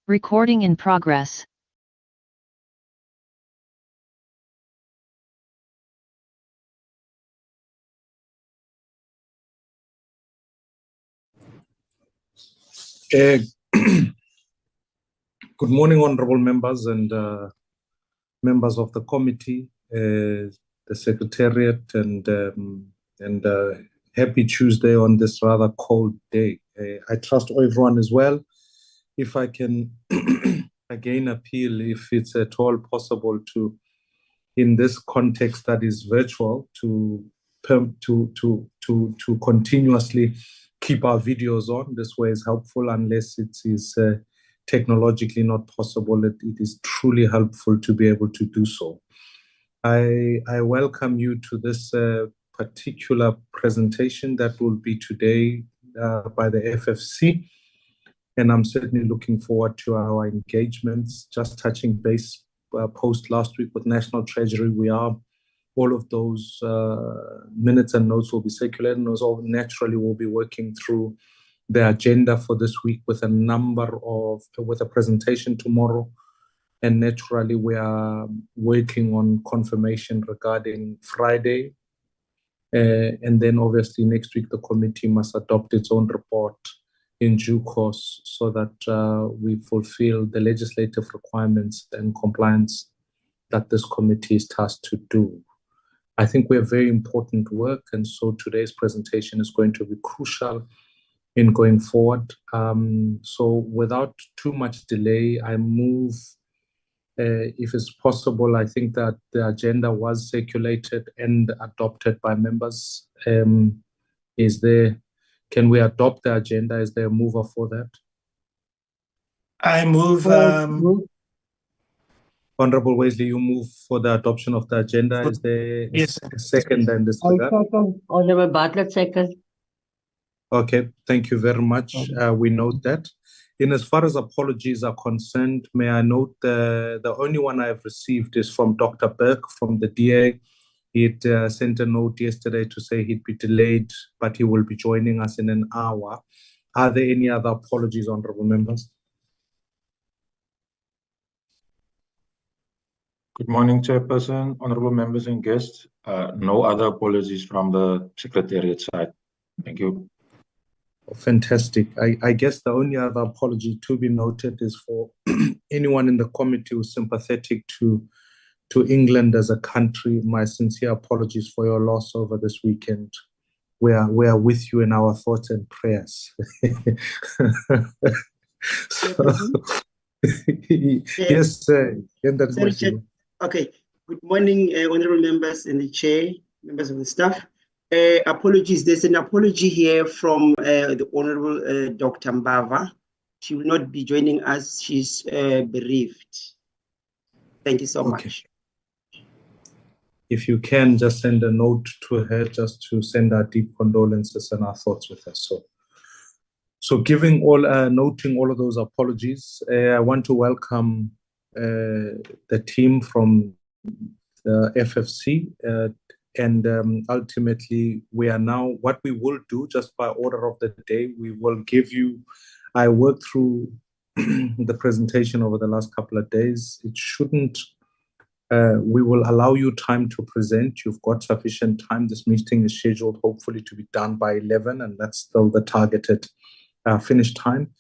Recording in progress. Good morning, honorable members and members of the committee, the secretariat, and happy Tuesday on this rather cold day. I trust everyone is well. If I can again appeal, if it's at all possible, to, in this context that is virtual, to continuously keep our videos on. This way is helpful, unless it is technologically not possible. It is truly helpful to be able to do so. I welcome you to this particular presentation that will be today by the FFC, and I'm certainly looking forward to our engagements. Just touching base post last week with National Treasury, all of those minutes and notes will be circulated, and also naturally we'll be working through the agenda for this week with a presentation tomorrow. And naturally we are working on confirmation regarding Friday. And then obviously next week the committee must adopt its own report in due course, so that we fulfill the legislative requirements and compliance that this committee is tasked to do. I think we have very important work, and so today's presentation is going to be crucial in going forward. So without too much delay, I move, if it's possible, I think that the agenda was circulated and adopted by members. Can we adopt the agenda? Is there a mover for that? I move. Honorable Wesley, you move for the adoption of the agenda. Is there a second in this regard? Honorable Bartlett, second. Okay, thank you very much. We note that. In as far as apologies are concerned, may I note the only one I have received is from Dr. Burke from the DA. He'd sent a note yesterday to say he'd be delayed, but he will be joining us in an hour. Are there any other apologies, honorable members? Good morning, Chairperson, honorable members and guests. No other apologies from the Secretariat side. Thank you. Fantastic. I guess the only other apology to be noted is for anyone in the committee who's sympathetic to England as a country. My sincere apologies for your loss over this weekend. We are with you in our thoughts and prayers. Yes, okay. Good morning, honorable members and the chair, members of the staff. Apologies. There's an apology here from the Honorable Dr. Mbava. She will not be joining us. She's bereaved. Thank you so much. If you can, just send a note to her, just to send our deep condolences and our thoughts with her. So noting all of those apologies, I want to welcome the team from the FFC, and ultimately we are now, what we will do, just by order of the day, we will give you, I worked through the presentation over the last couple of days. It shouldn't, we will allow you time to present. You've got sufficient time. This meeting is scheduled hopefully to be done by 11, and that's still the targeted finish time.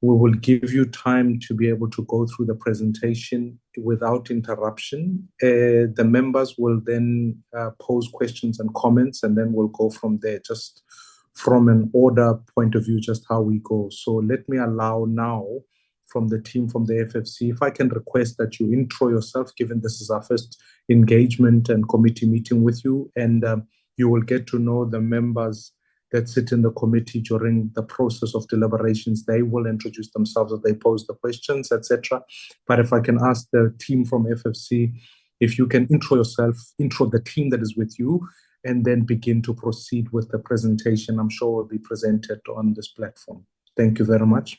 We will give you time to be able to go through the presentation without interruption. The members will then pose questions and comments, and then we'll go from there, just from an order point of view, just how we go. So let me allow now from the team from the FFC, if I can request that you intro yourself, given this is our first engagement and committee meeting with you, and you will get to know the members that sit in the committee during the process of deliberations. They will introduce themselves as they pose the questions, etc. But if I can ask the team from FFC, if you can intro yourself, intro the team that is with you, and then begin to proceed with the presentation. I'm sure will be presented on this platform. Thank you very much.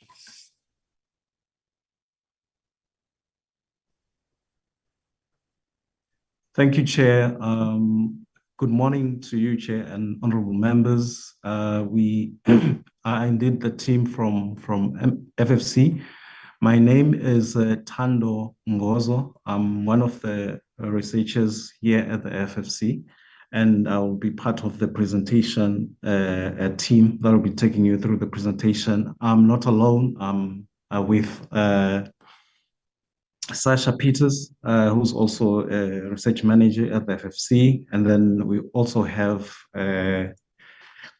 Thank you, Chair. Good morning to you, Chair, and honorable members. We are indeed the team from FFC. My name is Tando Ngozo. I'm one of the researchers here at the FFC, and I will be part of the presentation team that will be taking you through the presentation. I'm not alone. I'm with Sasha Peters, who's also a research manager at the FFC. And then we also have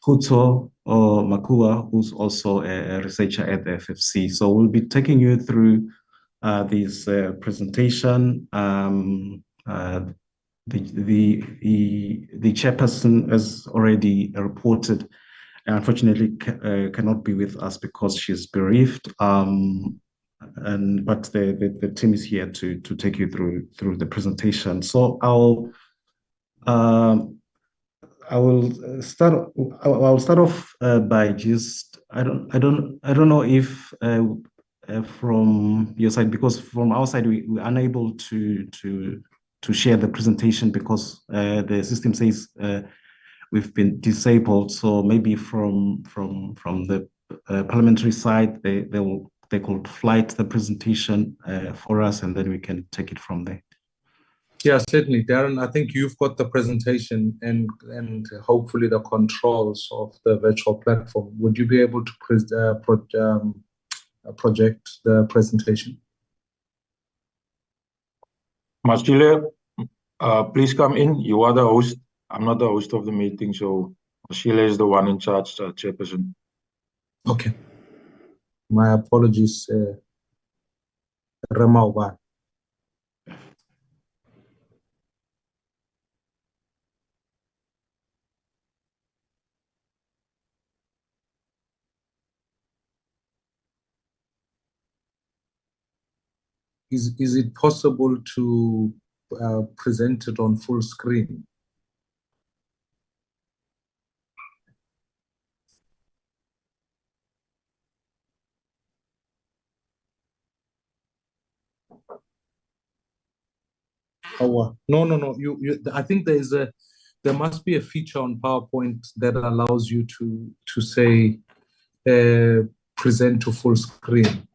Huto Makua, who's also a researcher at the FFC. So we'll be taking you through this presentation. The chairperson has already reported, unfortunately cannot be with us because she's bereaved. But the team is here to take you through the presentation. So I'll start off by just I don't know if from your side, because from our side we're unable to share the presentation because the system says we've been disabled. So maybe from the parliamentary side they could flight the presentation for us, and then we can take it from there. Yeah, certainly, Darren. I think you've got the presentation and hopefully the controls of the virtual platform. Would you be able to project the presentation? Mashile, please come in. You are the host. I'm not the host of the meeting, so Mashile is the one in charge, chairperson. Okay. My apologies, Ramauba. Is it possible to present it on full screen? Oh, no. I think there must be a feature on PowerPoint that allows you to say present to full screen.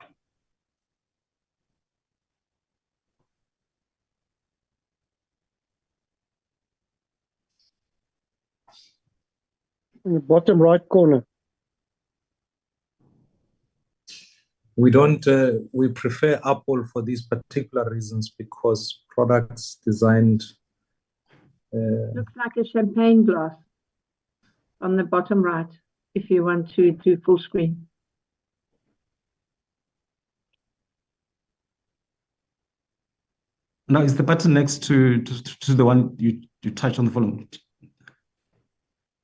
In the bottom right corner. We don't. We prefer Apple for these particular reasons because products designed. Looks like a champagne glass on the bottom right, if you want to do full screen. No, is the button next to the one you touch on the volume?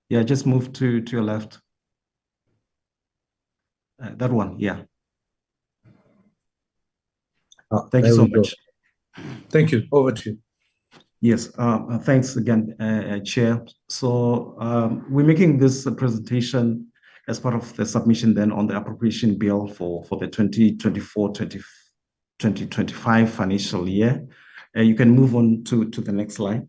Yeah, just move to your left. That one, yeah. Thank you so much. Thank you. Over to you. Yes, thanks again, Chair. So we're making this presentation as part of the submission then on the appropriation bill for the 2024-2025 financial year. You can move on to the next slide.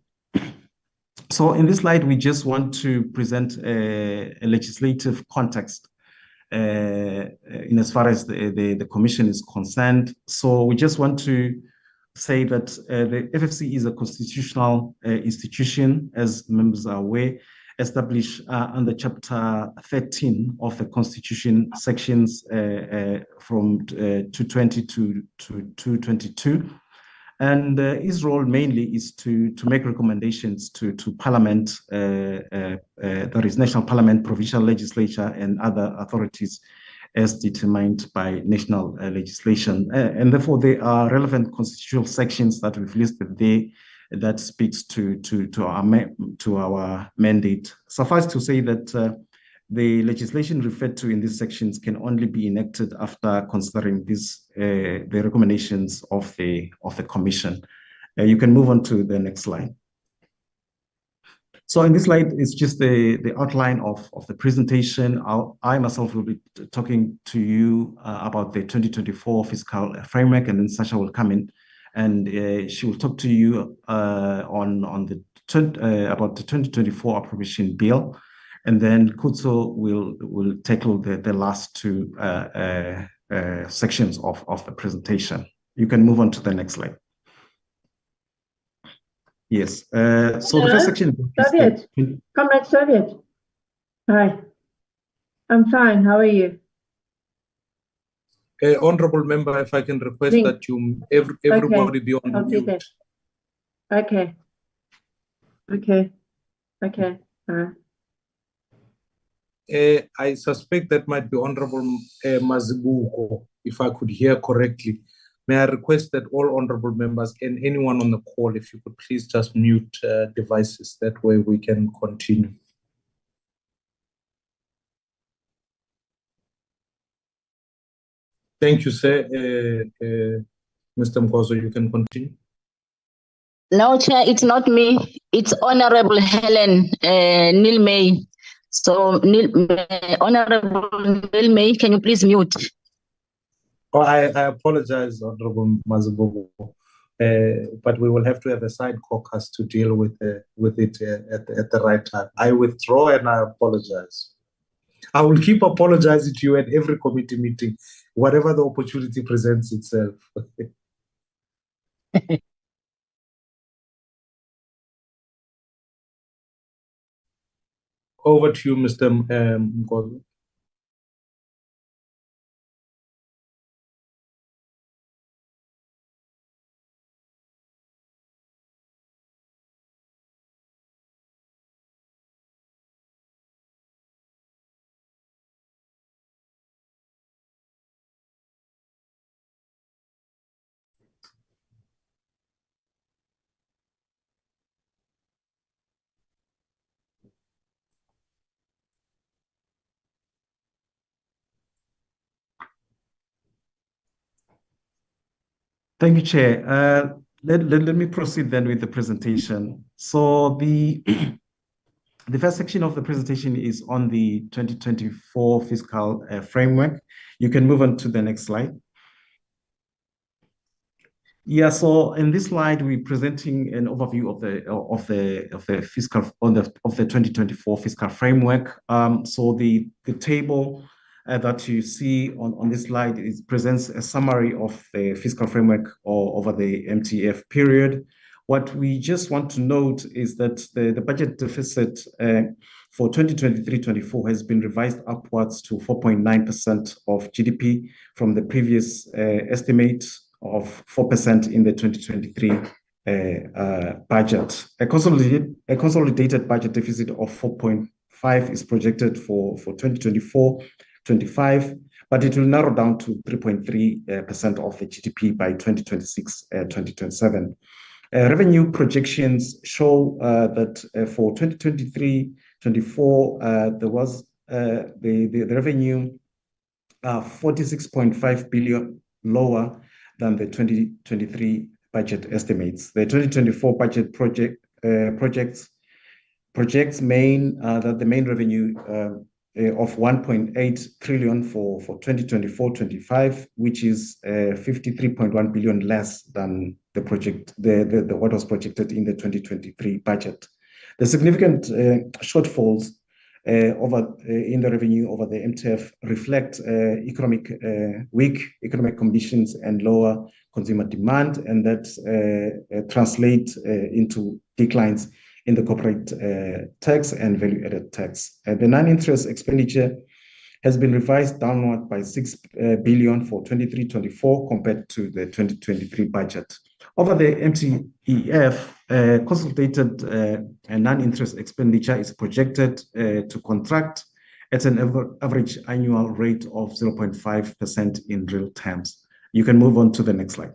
So in this slide, we just want to present a legislative context in as far as the commission is concerned. So we just want to say that the FFC is a constitutional institution, as members are aware, established under Chapter 13 of the Constitution, sections from 220 to 222. And his role mainly is to make recommendations to Parliament, that is National Parliament, Provincial Legislature, and other authorities as determined by national legislation. And therefore, there are relevant constitutional sections that we've listed there that speaks to our mandate. Suffice to say that the legislation referred to in these sections can only be enacted after considering the recommendations of the Commission. You can move on to the next slide. So in this slide, it's just the outline of the presentation. I myself will be talking to you about the 2024 fiscal framework, and then Sasha will come in and she will talk to you about the 2024 appropriation bill. And then Kutso will tackle the last two sections of the presentation. You can move on to the next slide. Yes. So the first section. Soviet. Comrade Soviet. Hi. I'm fine. How are you? Honorable member, if I can request that you everybody be on I'll mute. do that. Okay. All right. I suspect that might be Honorable Mazibuko, if I could hear correctly. May I request that all honorable members and anyone on the call, if you could please just mute devices, that way we can continue. Thank you, sir. Mr. Mkwazo, you can continue. No, Chair, it's not me. It's Honorable Helen Neil May. So, Honorable Neil May, can you please mute? Oh, I apologize, Honorable Mazibuko, but we will have to have a side caucus to deal with it at the right time. I withdraw and I apologize. I will keep apologizing to you at every committee meeting, whatever the opportunity presents itself. Over to you, Mr. Mkwazo. Thank you, Chair. Let me proceed then with the presentation. So the first section of the presentation is on the 2024 fiscal framework. You can move on to the next slide. Yeah, so in this slide, we're presenting an overview of the fiscal of the 2024 fiscal framework. So the table that you see on this slide presents a summary of the fiscal framework over the MTF period. What we just want to note is that the budget deficit for 2023-24 has been revised upwards to 4.9% of GDP from the previous estimate of 4% in the 2023 budget. A consolidated budget deficit of 4.5 is projected for 2024-25, but it will narrow down to 3.3% of the GDP by 2026-2027. Revenue projections show that for 2023-24, there was the revenue 46.5 billion lower than the 2023 budget estimates. The 2024 budget projects that the main revenue of 1.8 trillion for 2024-25, which is 53.1 billion less than what was projected in the 2023 budget. The significant shortfalls in the revenue over the MTF reflect weak economic conditions and lower consumer demand, and that translate into declines in the corporate tax and value-added tax. The non-interest expenditure has been revised downward by 6 billion for 23-24 compared to the 2023 budget. Over the MTEF, consolidated non-interest expenditure is projected to contract at an average annual rate of 0.5% in real terms. You can move on to the next slide.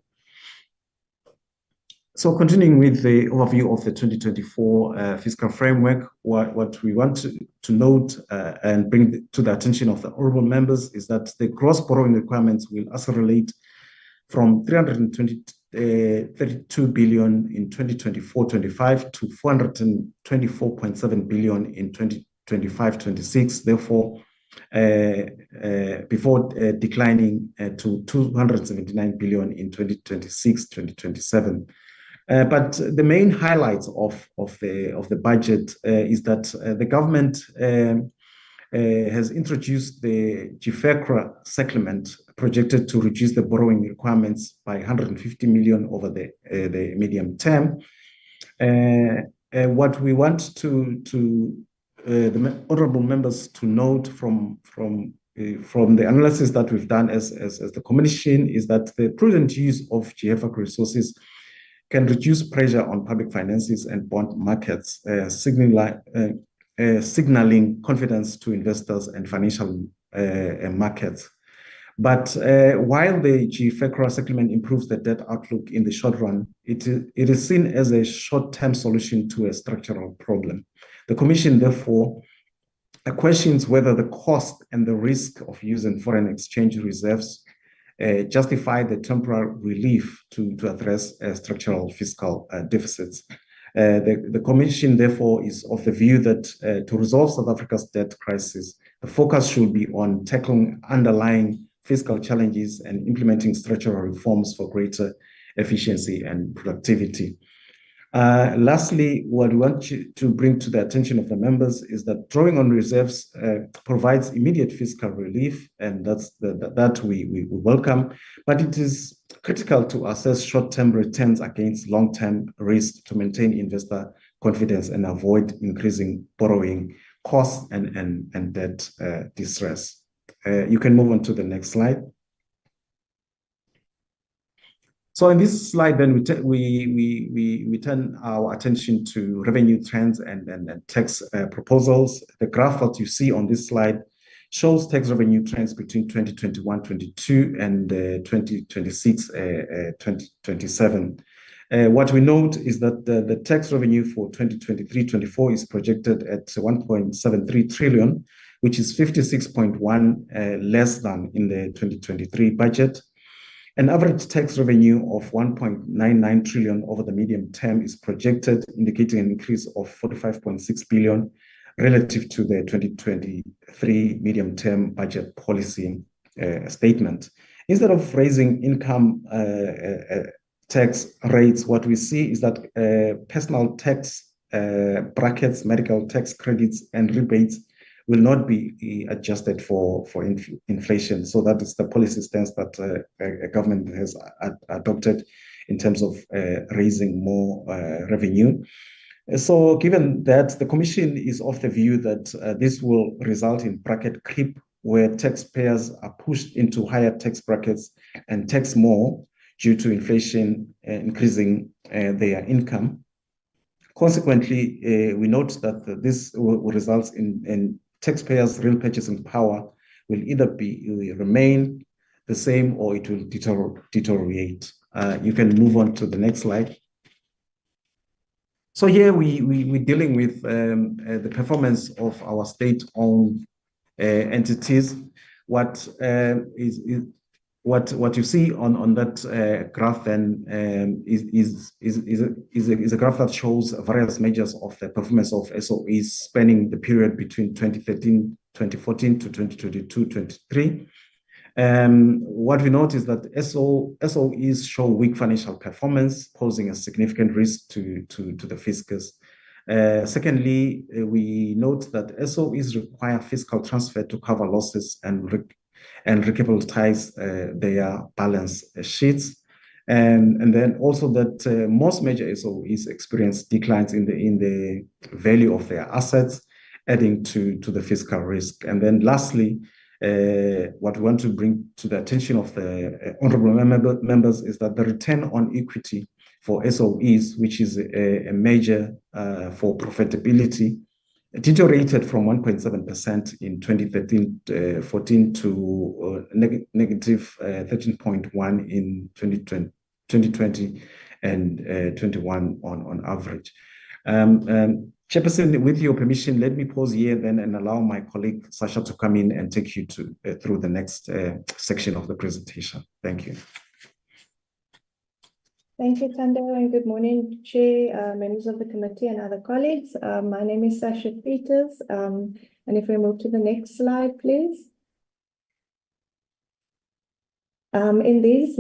So continuing with the overview of the 2024 fiscal framework, what we want to note and bring to the attention of the honorable members is that the gross borrowing requirements will accelerate from 332 billion in 2024-25 to 424.7 billion in 2025-26. Therefore, before declining to 279 billion in 2026-2027. But the main highlights of the budget is that the government has introduced the GFECRA settlement projected to reduce the borrowing requirements by 150 million over the medium term. What we want the honorable members to note from the analysis that we've done as the commission is that the prudent use of GFAC resources can reduce pressure on public finances and bond markets, signaling confidence to investors and financial markets. But while the GFAC settlement improves the debt outlook in the short run, it is seen as a short-term solution to a structural problem. The Commission, therefore, questions whether the cost and the risk of using foreign exchange reserves justify the temporary relief to address structural fiscal deficits. The Commission, therefore, is of the view that to resolve South Africa's debt crisis, the focus should be on tackling underlying fiscal challenges and implementing structural reforms for greater efficiency and productivity. Lastly, what we want to bring to the attention of the members is that drawing on reserves provides immediate fiscal relief, and that we welcome, but it is critical to assess short-term returns against long-term risk to maintain investor confidence and avoid increasing borrowing costs and debt distress. You can move on to the next slide. So in this slide, then we turn our attention to revenue trends and tax proposals. The graph that you see on this slide shows tax revenue trends between 2021-22 and 2026-27. What we note is that the tax revenue for 2023-24 is projected at 1.73 trillion, which is 56.1 less than in the 2023 budget. An average tax revenue of 1.99 trillion over the medium term is projected, indicating an increase of 45.6 billion relative to the 2023 medium-term budget policy statement. Instead of raising income tax rates, what we see is that personal tax brackets, medical tax credits, and rebates will not be adjusted for inflation. So that is the policy stance that a government has adopted in terms of raising more revenue. So given that, the Commission is of the view that this will result in bracket creep, where taxpayers are pushed into higher tax brackets and tax more due to inflation increasing their income. Consequently, we note that this will result in taxpayers' real purchasing power will either remain the same or it will deteriorate. You can move on to the next slide. So here we're dealing with the performance of our state-owned entities. What you see on that graph then is a graph that shows various measures of the performance of SOEs spanning the period between 2014 to 2022-23. What we note is that SOEs show weak financial performance, posing a significant risk to the fiscus. Secondly, we note that SOEs require fiscal transfer to cover losses and recapitalize their balance sheets. And then also that most major SOEs experience declines in the value of their assets, adding to the fiscal risk. And then lastly, what we want to bring to the attention of the honorable members is that the return on equity for SOEs, which is a measure for profitability, deteriorated from 1.7% in 2013-14 to negative 13.1 in 2020 and 21 on average. Chairperson, with your permission, let me pause here then and allow my colleague Sasha to come in and take you through the next section of the presentation. Thank you. Thank you, Thando, and good morning, Chair, members of the committee and other colleagues. My name is Sasha Peters, and if we move to the next slide, please. In this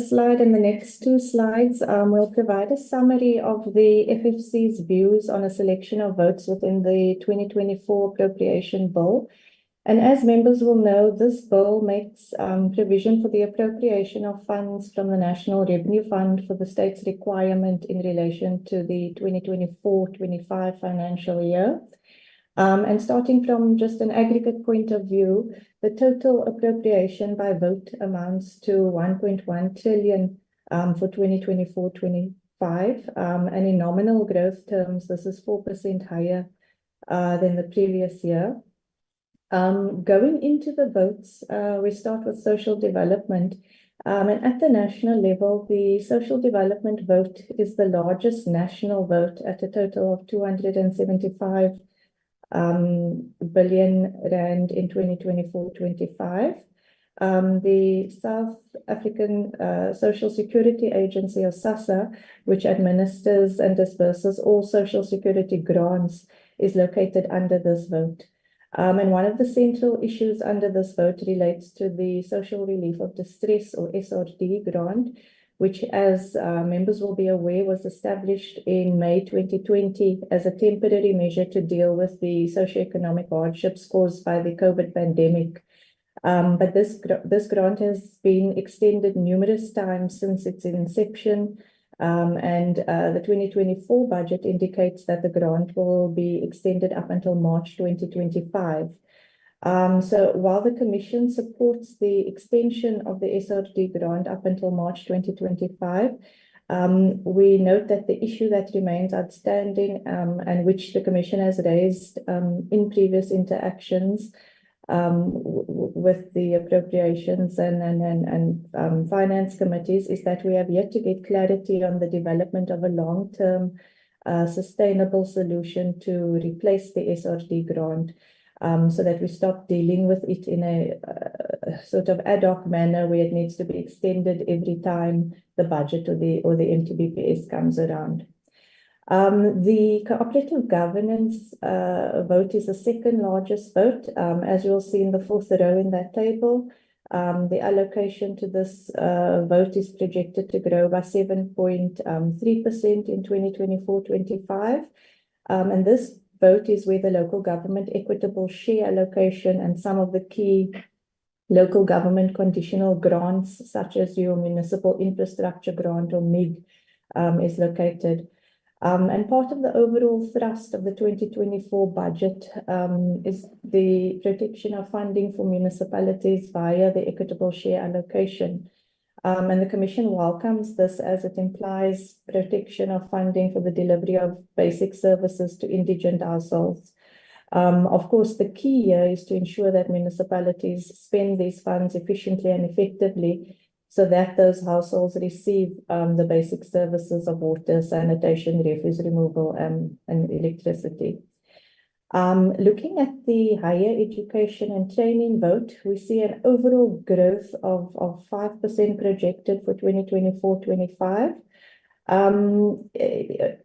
slide and the next two slides, we'll provide a summary of the FFC's views on a selection of votes within the 2024 Appropriation Bill And as members will know, this bill makes provision for the appropriation of funds from the National Revenue Fund for the state's requirement in relation to the 2024-25 financial year. And starting from just an aggregate point of view, the total appropriation by vote amounts to 1.1 trillion for 2024-25. And in nominal growth terms, this is 4% higher than the previous year. Going into the votes, we start with social development. And at the national level, the social development vote is the largest national vote at a total of 275 billion rand in 2024-25. The South African Social Security Agency, or SASSA, which administers and disburses all social security grants, is located under this vote. And one of the central issues under this vote relates to the Social Relief of Distress, or SRD grant, which, as members will be aware, was established in May 2020 as a temporary measure to deal with the socioeconomic hardships caused by the COVID pandemic. But this grant has been extended numerous times since its inception. And the 2024 budget indicates that the grant will be extended up until March 2025. So while the Commission supports the extension of the SRD grant up until March 2025, we note that the issue that remains outstanding and which the Commission has raised in previous interactions with the Appropriations and Finance Committees is that we have yet to get clarity on the development of a long-term sustainable solution to replace the SRD grant, so that we stop dealing with it in a sort of ad hoc manner where it needs to be extended every time the budget or the MTBPS comes around. The cooperative governance vote is the second largest vote. As you'll see in the fourth row in that table, the allocation to this vote is projected to grow by 7.3% in 2024-25. And this vote is where the local government equitable share allocation and some of the key local government conditional grants, such as your municipal infrastructure grant or MIG, is located. And part of the overall thrust of the 2024 budget is the protection of funding for municipalities via the equitable share allocation. And the Commission welcomes this as it implies protection of funding for the delivery of basic services to indigent households. Of course, the key here is to ensure that municipalities spend these funds efficiently and effectively, so that those households receive the basic services of water, sanitation, refuse removal, and electricity. Looking at the higher education and training vote, we see an overall growth of 5% projected for 2024-25.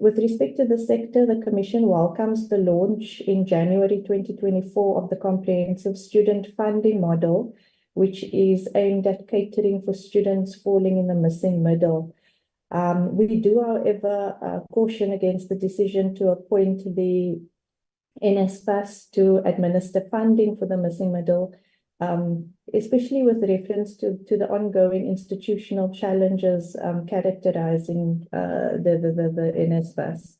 With respect to the sector, the Commission welcomes the launch in January 2024 of the comprehensive student funding model, which is aimed at catering for students falling in the missing middle. We do, however, caution against the decision to appoint the NSFAS to administer funding for the missing middle, especially with reference to the ongoing institutional challenges characterizing the NSFAS.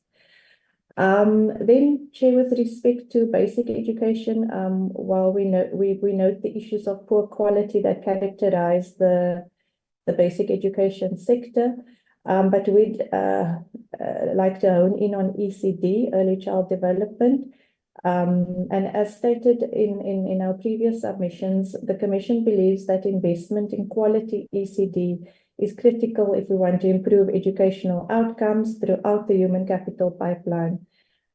Then, Chair, with respect to basic education, while we note the issues of poor quality that characterize the basic education sector, but we'd like to hone in on ECD, early child development. And as stated in our previous submissions, the Commission believes that investment in quality ECD is critical if we want to improve educational outcomes throughout the human capital pipeline.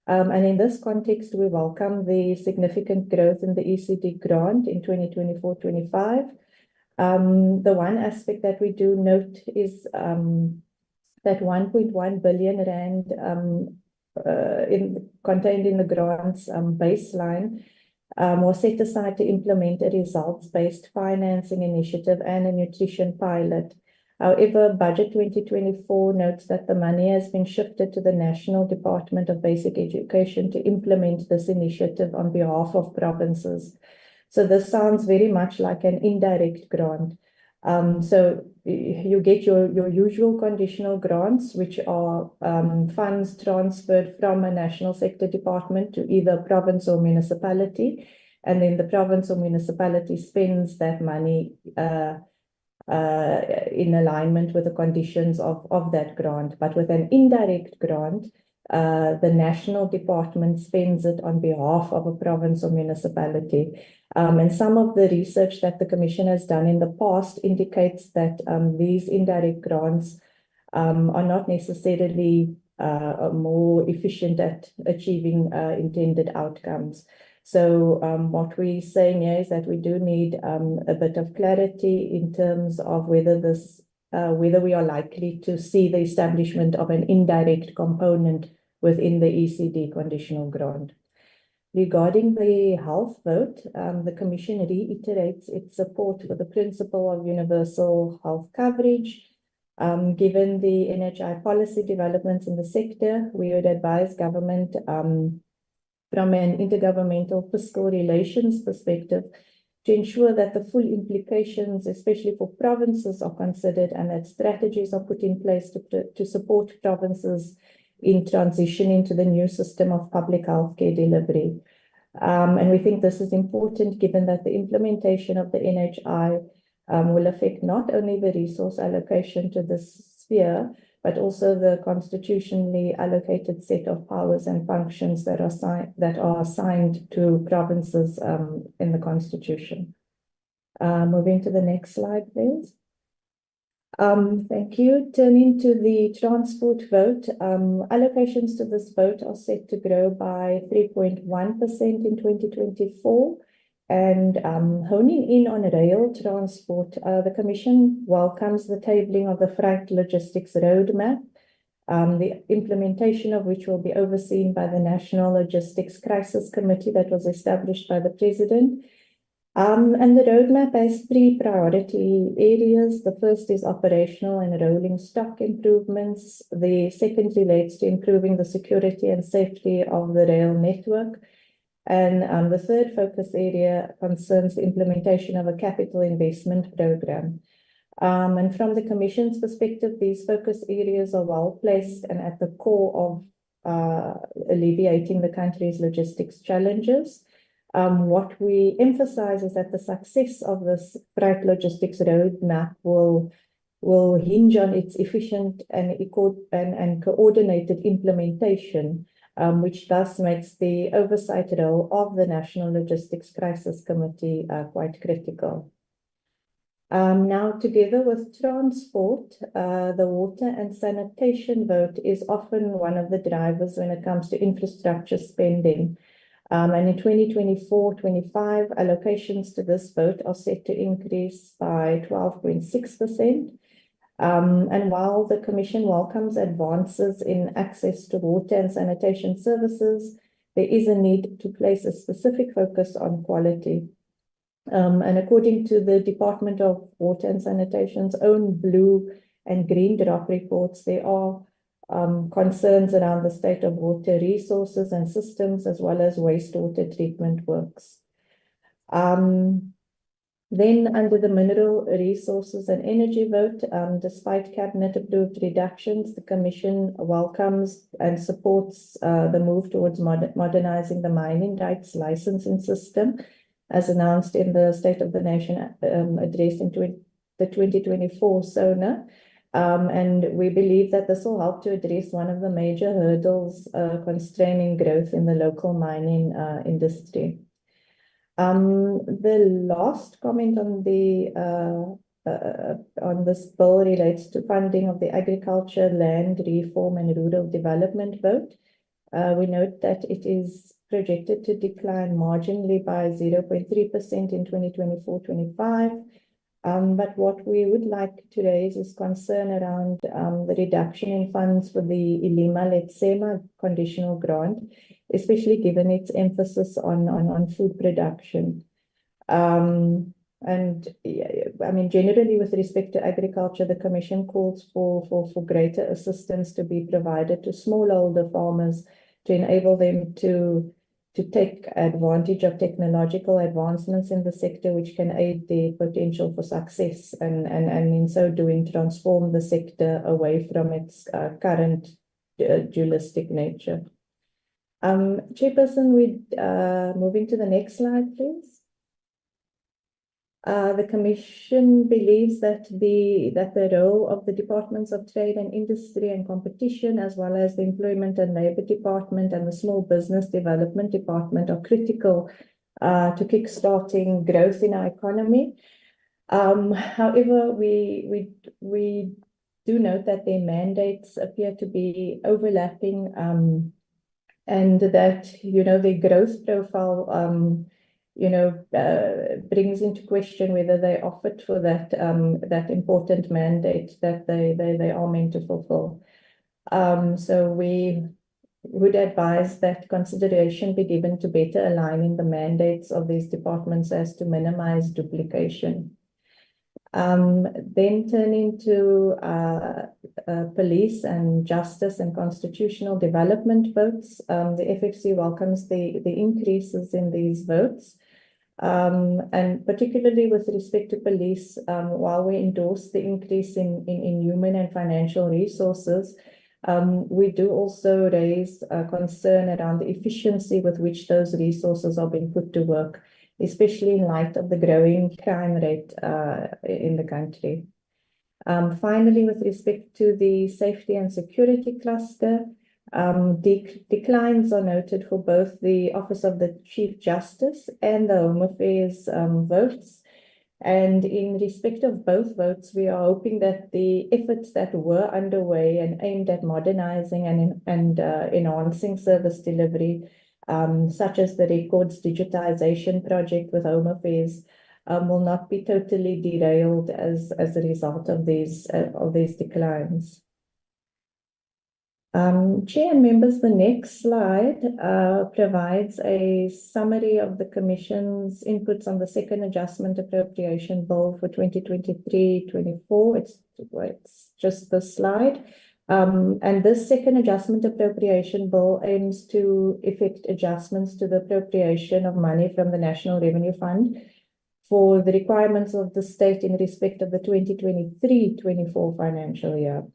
And in this context, we welcome the significant growth in the ECD grant in 2024-25. The one aspect that we do note is that 1.1 billion rand contained in the grant's baseline was set aside to implement a results-based financing initiative and a nutrition pilot. However, Budget 2024 notes that the money has been shifted to the National Department of Basic Education to implement this initiative on behalf of provinces. So this sounds very much like an indirect grant. So you get your usual conditional grants, which are funds transferred from a national sector department to either province or municipality, and then the province or municipality spends that money in alignment with the conditions of that grant. But with an indirect grant, the national department spends it on behalf of a province or municipality. And some of the research that the Commission has done in the past indicates that these indirect grants are not necessarily more efficient at achieving intended outcomes. So what we're saying here is that we do need a bit of clarity in terms of whether we are likely to see the establishment of an indirect component within the ECD conditional grant. Regarding the health vote, the Commission reiterates its support for the principle of universal health coverage. Given the NHI policy developments in the sector, we would advise government from an intergovernmental fiscal relations perspective to ensure that the full implications, especially for provinces, are considered and that strategies are put in place to support provinces in transitioning to the new system of public healthcare delivery. And we think this is important given that the implementation of the NHI will affect not only the resource allocation to this sphere, but also the constitutionally allocated set of powers and functions that are assigned to provinces in the Constitution. Moving to the next slide, please. Thank you. Turning to the transport vote, allocations to this vote are set to grow by 3.1% in 2024. And honing in on rail transport, the Commission welcomes the tabling of the freight logistics roadmap, the implementation of which will be overseen by the National Logistics Crisis Committee that was established by the President. And the roadmap has 3 priority areas. The first is operational and rolling stock improvements. The second relates to improving the security and safety of the rail network. And the third focus area concerns the implementation of a capital investment program. And from the Commission's perspective, these focus areas are well placed and at the core of alleviating the country's logistics challenges. What we emphasize is that the success of this freight logistics roadmap will hinge on its efficient and coordinated implementation, which thus makes the oversight role of the National Logistics Crisis Committee quite critical. Now, together with transport, the water and sanitation vote is often one of the drivers when it comes to infrastructure spending. And in 2024-25, allocations to this vote are set to increase by 12.6%. And while the Commission welcomes advances in access to water and sanitation services, there is a need to place a specific focus on quality. And according to the Department of Water and Sanitation's own blue and green drop reports, there are concerns around the state of water resources and systems, as well as wastewater treatment works. Then under the mineral resources and energy vote, despite cabinet approved reductions, the Commission welcomes and supports the move towards modernizing the mining rights licensing system, as announced in the State of the Nation address in the 2024 SONA. And we believe that this will help to address one of the major hurdles constraining growth in the local mining industry. The last comment on this bill relates to funding of the agriculture, land reform and rural development vote. We note that it is projected to decline marginally by 0.3% in 2024-25. But what we would like to raise is concern around the reduction in funds for the Ilima Letsema conditional grant, especially given its emphasis on food production. And I mean, generally with respect to agriculture, the Commission calls for greater assistance to be provided to smallholder farmers to enable them to to take advantage of technological advancements in the sector, which can aid the potential for success and in so doing transform the sector away from its current dualistic nature. Chairperson, moving to the next slide, please. The Commission believes that the role of the Departments of Trade and Industry and Competition, as well as the Employment and Labour Department and the Small Business Development Department, are critical to kickstarting growth in our economy. However, we do note that their mandates appear to be overlapping, and that their growth profile brings into question whether they are fit for that important mandate that they are meant to fulfill. So we would advise that consideration be given to better aligning the mandates of these departments as to minimize duplication. Then turning to police and justice and constitutional development votes, the FFC welcomes the increases in these votes. And particularly with respect to police, while we endorse the increase in human and financial resources, we do also raise concern around the efficiency with which those resources are being put to work, especially in light of the growing crime rate in the country. Finally, with respect to the safety and security cluster, declines are noted for both the Office of the Chief Justice and the Home Affairs votes. And in respect of both votes, we are hoping that the efforts that were underway and aimed at modernizing and enhancing service delivery, such as the records digitization project with Home Affairs, will not be totally derailed as a result of these declines. Chair and members, the next slide provides a summary of the Commission's inputs on the second adjustment appropriation bill for 2023-24. It's just the slide. And this second adjustment appropriation bill aims to effect adjustments to the appropriation of money from the National Revenue Fund for the requirements of the state in respect of the 2023-24 financial year.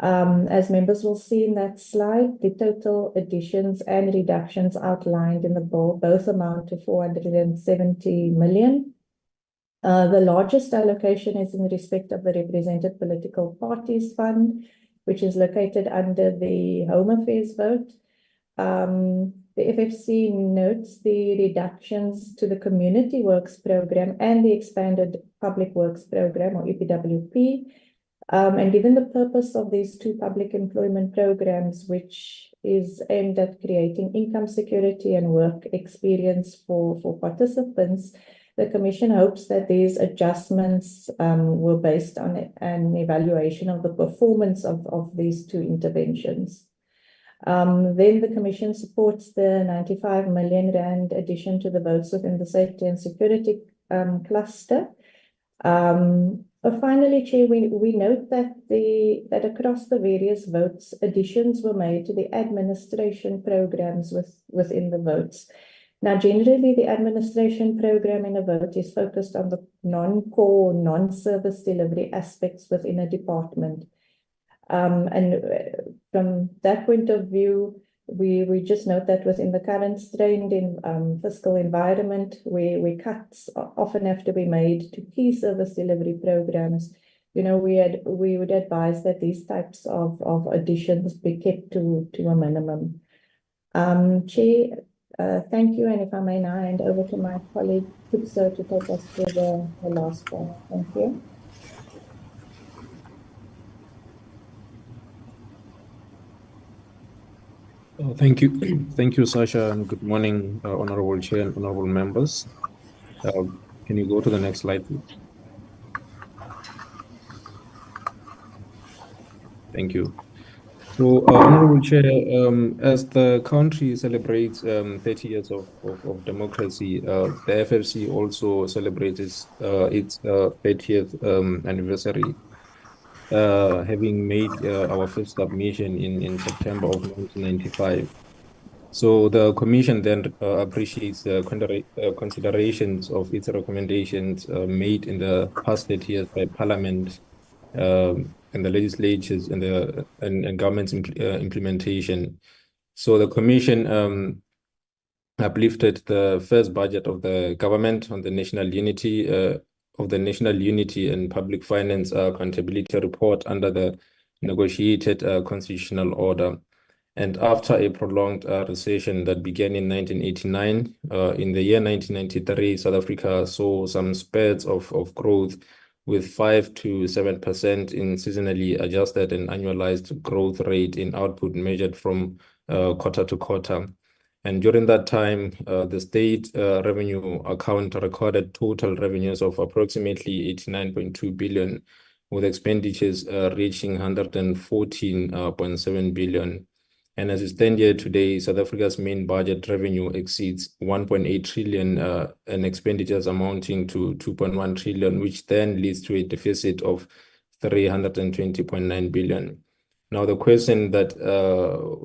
As members will see in that slide, the total additions and reductions outlined in the bill both amount to 470 million. The largest allocation is in respect of the Represented Political Parties Fund, which is located under the Home Affairs vote. The FFC notes the reductions to the Community Works Program and the Expanded Public Works Program, or EPWP. And given the purpose of these two public employment programs, which is aimed at creating income security and work experience for participants, the Commission hopes that these adjustments were based on an evaluation of the performance of these two interventions. Then the Commission supports the 95 million rand addition to the votes within the safety and security cluster. Finally, Chair, we note that across the various votes, additions were made to the administration programs within the votes. Now, generally, the administration program in a vote is focused on the non-core, non-service delivery aspects within a department. And from that point of view, we just note that within the current strained fiscal environment, where cuts often have to be made to key service delivery programs, we would advise that these types of additions be kept to a minimum. Chair, thank you, and if I may now hand over to my colleague Fiscal to take us through the last part. Thank you. Thank you. Thank you, Sasha, and good morning, Honorable Chair and Honorable members. Can you go to the next slide, please? Thank you. So, Honorable Chair, as the country celebrates 30 years of democracy, the FFC also celebrates its 30th anniversary, having made our first submission in September of 1995. So the Commission then appreciates the considerations of its recommendations made in the past 30 years by Parliament and the legislatures and government's implementation. So the Commission uplifted the first budget of the government on the national unity and public finance accountability report under the negotiated constitutional order. And after a prolonged recession that began in 1989, in the year 1993, South Africa saw some spurts of growth with 5 to 7% in seasonally adjusted and annualized growth rate in output measured from quarter to quarter. And during that time, the state revenue account recorded total revenues of approximately 89.2 billion, with expenditures reaching 114.7 billion. And as it stands here today, South Africa's main budget revenue exceeds 1.8 trillion and expenditures amounting to 2.1 trillion, which then leads to a deficit of 320.9 billion. Now, the question that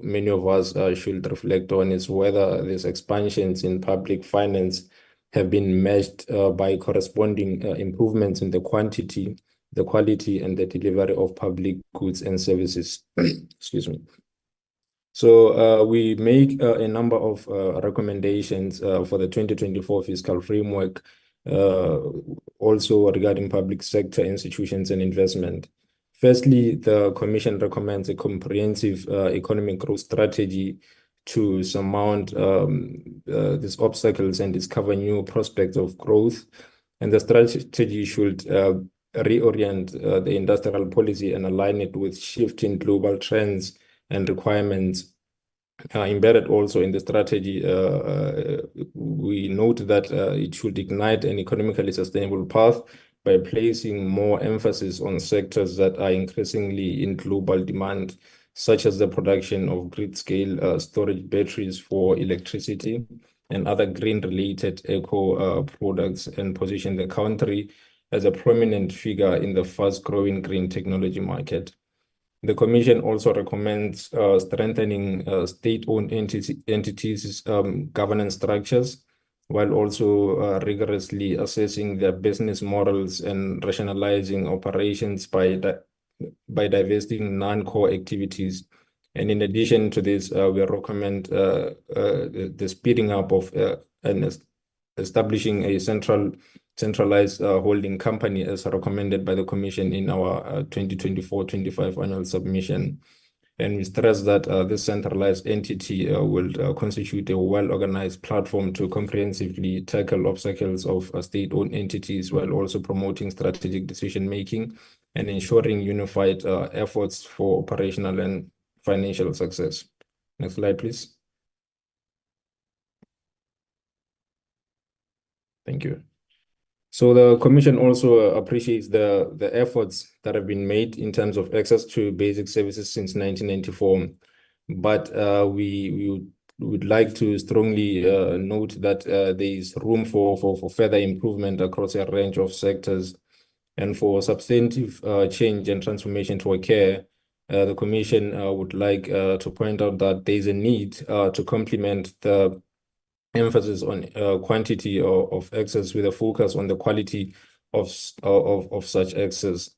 many of us should reflect on is whether these expansions in public finance have been matched by corresponding improvements in the quantity, the quality, and the delivery of public goods and services. Excuse me. So we make a number of recommendations for the 2024 fiscal framework, also regarding public sector institutions and investment. Firstly, the Commission recommends a comprehensive economic growth strategy to surmount these obstacles and discover new prospects of growth. And the strategy should reorient the industrial policy and align it with shifting global trends and requirements. Embedded also in the strategy, we note that it should ignite an economically sustainable path by placing more emphasis on sectors that are increasingly in global demand, such as the production of grid-scale storage batteries for electricity and other green-related eco products, and position the country as a prominent figure in the fast-growing green technology market. The Commission also recommends strengthening state-owned entities' governance structures, while also rigorously assessing their business models and rationalizing operations by divesting non-core activities. And in addition to this, we recommend the speeding up of and establishing a centralized holding company as recommended by the Commission in our 2024-25 annual submission. And we stress that this centralized entity will constitute a well-organized platform to comprehensively tackle obstacles of state-owned entities, while also promoting strategic decision-making and ensuring unified efforts for operational and financial success. Next slide, please. Thank you. So the Commission also appreciates the efforts that have been made in terms of access to basic services since 1994. But we would like to strongly note that there is room for further improvement across a range of sectors. And for substantive change and transformation to occur, the Commission would like to point out that there is a need to complement the emphasis on quantity of access with a focus on the quality of such access.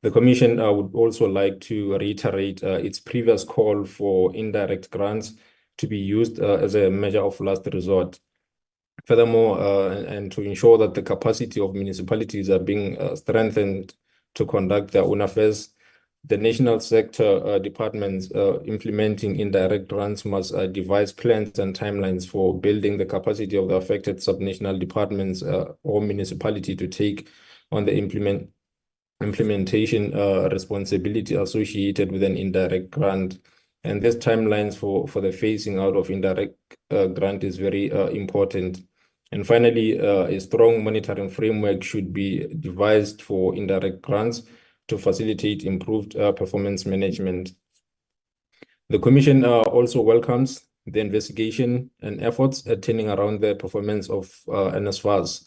The Commission would also like to reiterate its previous call for indirect grants to be used as a measure of last resort. Furthermore, and to ensure that the capacity of municipalities are being strengthened to conduct their own affairs, the national sector departments implementing indirect grants must devise plans and timelines for building the capacity of the affected subnational departments or municipality to take on the implementation responsibility associated with an indirect grant. And these timelines for the phasing out of indirect grant is very important. And finally, a strong monitoring framework should be devised for indirect grants to facilitate improved performance management. The Commission also welcomes the investigation and efforts at turning around the performance of NSFAS.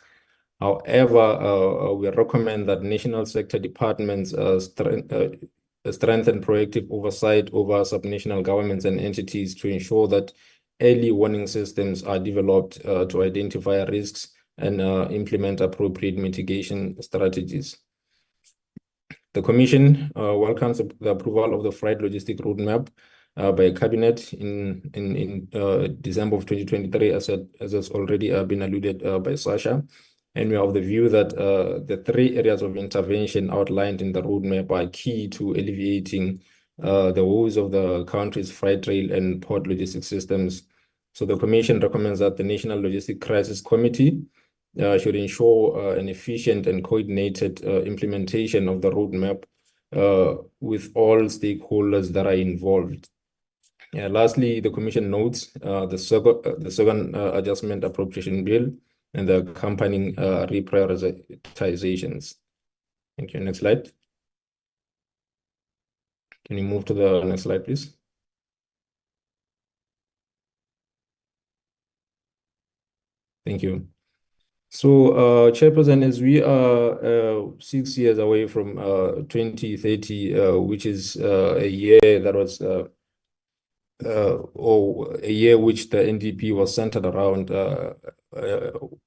However, we recommend that national sector departments strengthen proactive oversight over subnational governments and entities to ensure that early warning systems are developed to identify risks and implement appropriate mitigation strategies. The Commission welcomes the approval of the Freight Logistic Roadmap by Cabinet in December of 2023, as has already been alluded by Sasha. And we have the view that the 3 areas of intervention outlined in the roadmap are key to alleviating the woes of the country's freight rail and port logistics systems. So the Commission recommends that the National Logistic Crisis Committee should ensure an efficient and coordinated implementation of the roadmap with all stakeholders that are involved. Lastly, the Commission notes the second adjustment appropriation bill and the accompanying reprioritizations. Thank you. Next slide. Can you move to the next slide, please? Thank you. So, Chairperson, as we are 6 years away from 2030, which is a year that was, or a year which the NDP was centered around,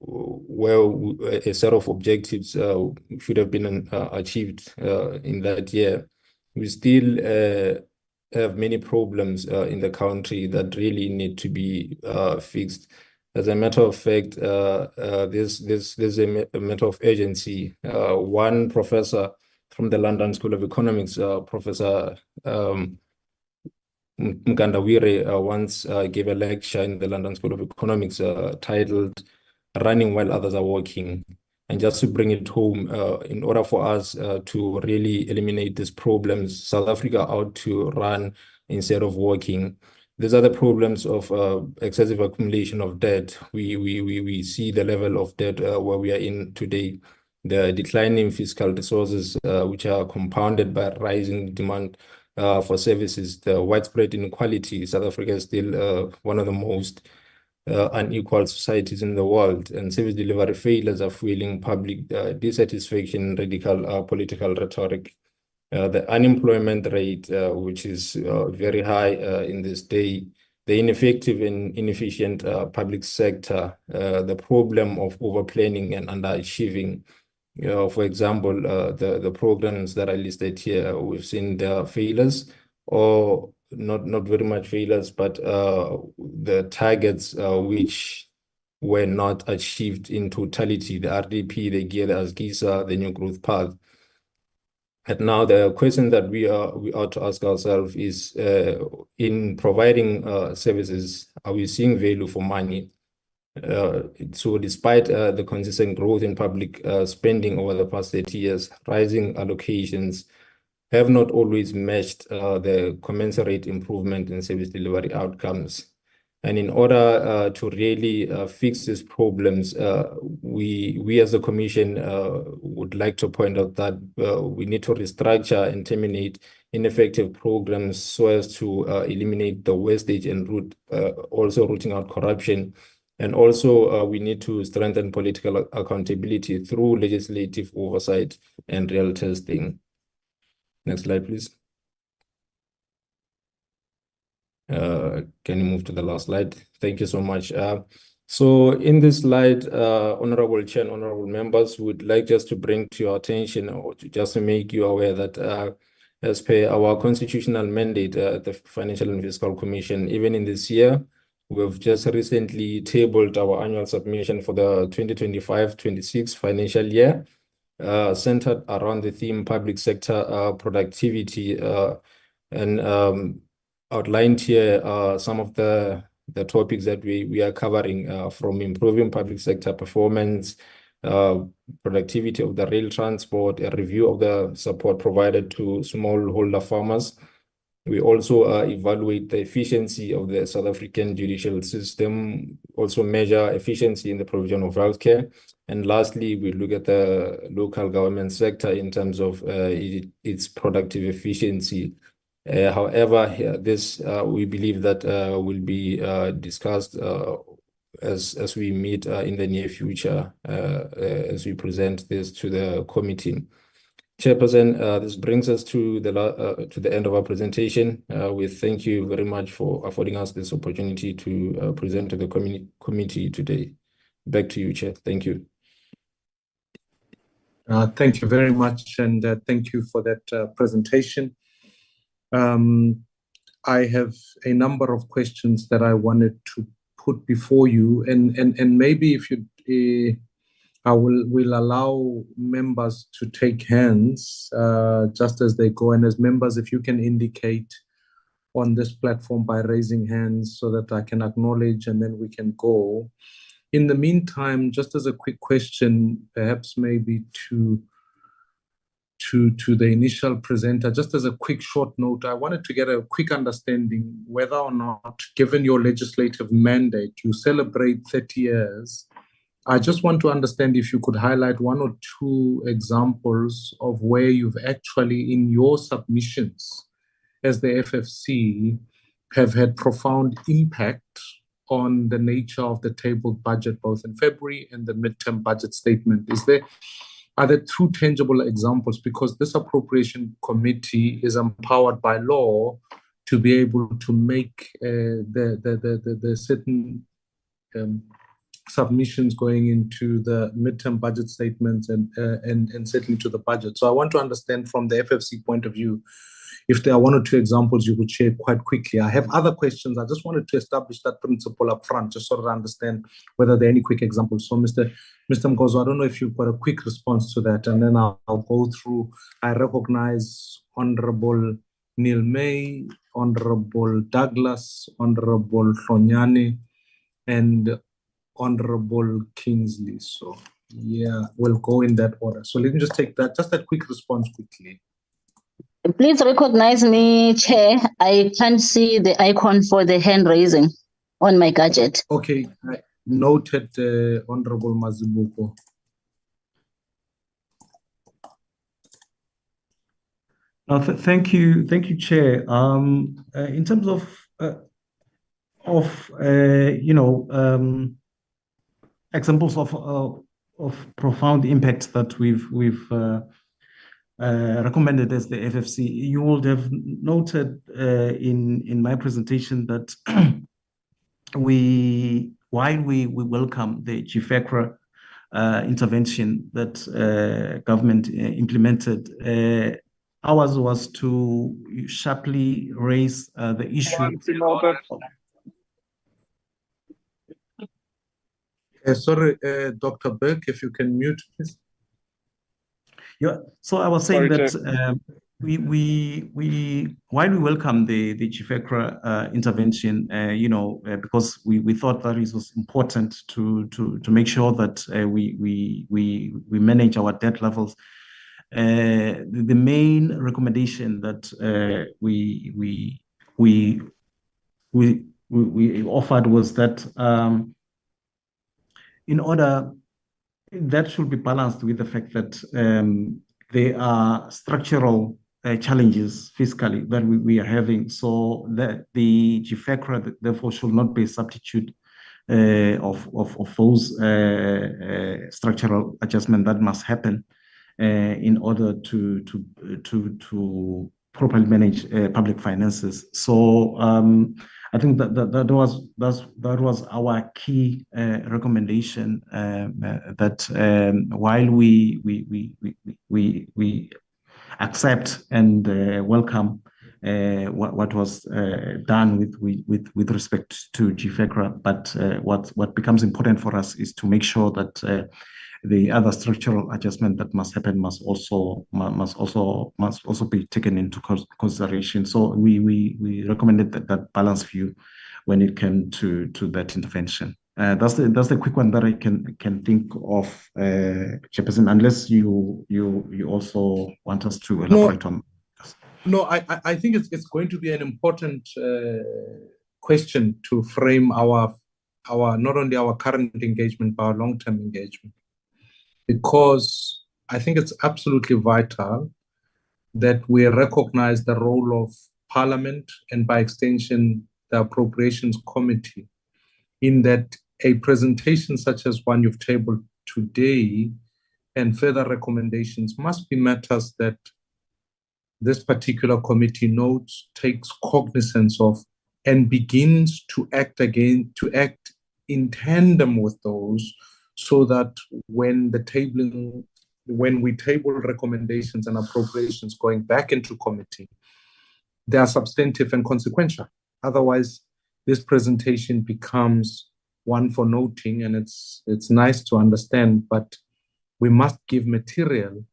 where a set of objectives should have been achieved in that year, we still have many problems in the country that really need to be fixed. As a matter of fact, there's a matter of urgency. One professor from the London School of Economics, Professor Mkandawire, once gave a lecture in the London School of Economics titled "Running While Others Are Walking." And just to bring it home, in order for us to really eliminate these problems, South Africa ought to run instead of walking. These are the problems of excessive accumulation of debt. We see the level of debt where we are in today, the declining fiscal resources, which are compounded by rising demand for services, the widespread inequality. South Africa is still one of the most unequal societies in the world, and service delivery failures are fueling public dissatisfaction, radical political rhetoric. The unemployment rate, which is very high in this day, the ineffective and inefficient public sector, the problem of overplanning and underachieving. For example, the programs that are listed here, we've seen their failures, or not very much failures, but the targets which were not achieved in totality, the RDP, the GEAR, the ASGISA, the New Growth Path. And now the question that we ought to ask ourselves is, in providing services, are we seeing value for money? So despite the consistent growth in public spending over the past 30 years, rising allocations have not always matched the commensurate improvement in service delivery outcomes. And in order to really fix these problems, we as a Commission would like to point out that we need to restructure and terminate ineffective programs so as to eliminate the wastage and also rooting out corruption. And also, we need to strengthen political accountability through legislative oversight and real testing. Next slide, please. Can you move to the last slide? Thank you so much. So in this slide, Honorable Chair and Honorable Members, would like just to bring to your attention, or just to make you aware that as per our constitutional mandate, the Financial and Fiscal Commission, even in this year, we've just recently tabled our annual submission for the 2025-26 financial year, centered around the theme public sector productivity, and outlined here some of the topics that we are covering, from improving public sector performance, productivity of the rail transport, a review of the support provided to smallholder farmers. We also evaluate the efficiency of the South African judicial system, also measure efficiency in the provision of healthcare. And lastly, we look at the local government sector in terms of its productive efficiency. However, this we believe that will be discussed as we meet in the near future, as we present this to the committee. Chairperson, this brings us to the end of our presentation. We thank you very much for affording us this opportunity to present to the committee today. Back to you, Chair. Thank you. Thank you very much, and thank you for that presentation. I have a number of questions that I wanted to put before you, and maybe if you, I will allow members to take hands just as they go, and as members, if you can indicate on this platform by raising hands so that I can acknowledge, and then we can go. In the meantime, just as a quick question, perhaps maybe to the initial presenter, just as a quick short note, I wanted to get a quick understanding whether or not, given your legislative mandate, you celebrate 30 years. I just want to understand if you could highlight one or two examples of where you've actually, in your submissions as the FFC, have had profound impact on the nature of the tabled budget, both in February and the midterm budget statement. Are there two tangible examples? Because this appropriation committee is empowered by law to be able to make the certain submissions going into the midterm budget statements and certainly to the budget. So I want to understand from the FFC point of view, if there are one or two examples you could share quite quickly. I have other questions. I just wanted to establish that principle up front, just sort of understand whether there are any quick examples. So Mr. Mgozo, I don't know if you've got a quick response to that, and then I'll go through. I recognize Honorable Neil May, Honorable Douglas, Honorable Hlonyane, and Honorable Kingsley. So yeah, we'll go in that order. So let me just take that, just that quick response quickly. Please recognize me, Chair. I can't see the icon for the hand raising on my gadget. Okay, noted, Honorable Mazibuko. Thank you, Chair. In terms of examples of profound impact that we've recommended as the FFC, you would have noted in my presentation that while we welcome the GFECRA intervention that government implemented, ours was to sharply raise the issue. Sorry, Dr. Burke, if you can mute, please. Yeah, so I was saying that while we welcome the GFECRA intervention, because we thought that it was important to make sure that we manage our debt levels. The main recommendation that we offered was that in order, that should be balanced with the fact that there are structural challenges fiscally that we are having, so that the GFECRA therefore should not be a substitute of those structural adjustment that must happen in order to properly manage public finances. So I think that was our key recommendation, that while we accept and welcome what was done with respect to GFECRA, but what becomes important for us is to make sure that the other structural adjustment that must happen must also be taken into consideration. So we recommended that balanced view when it came to that intervention. That's the quick one that I can think of, Chairperson, unless you also want us to elaborate on. No, I think it's going to be an important question to frame our not only our current engagement but our long-term engagement. Because I think it's absolutely vital that we recognize the role of Parliament and by extension the Appropriations Committee, in that a presentation such as one you've tabled today and further recommendations must be matters that this particular committee notes, takes cognizance of, and begins to act in tandem with those, so that when we table recommendations and appropriations going back into committee, they are substantive and consequential. Otherwise, this presentation becomes one for noting, and it's nice to understand, but we must give material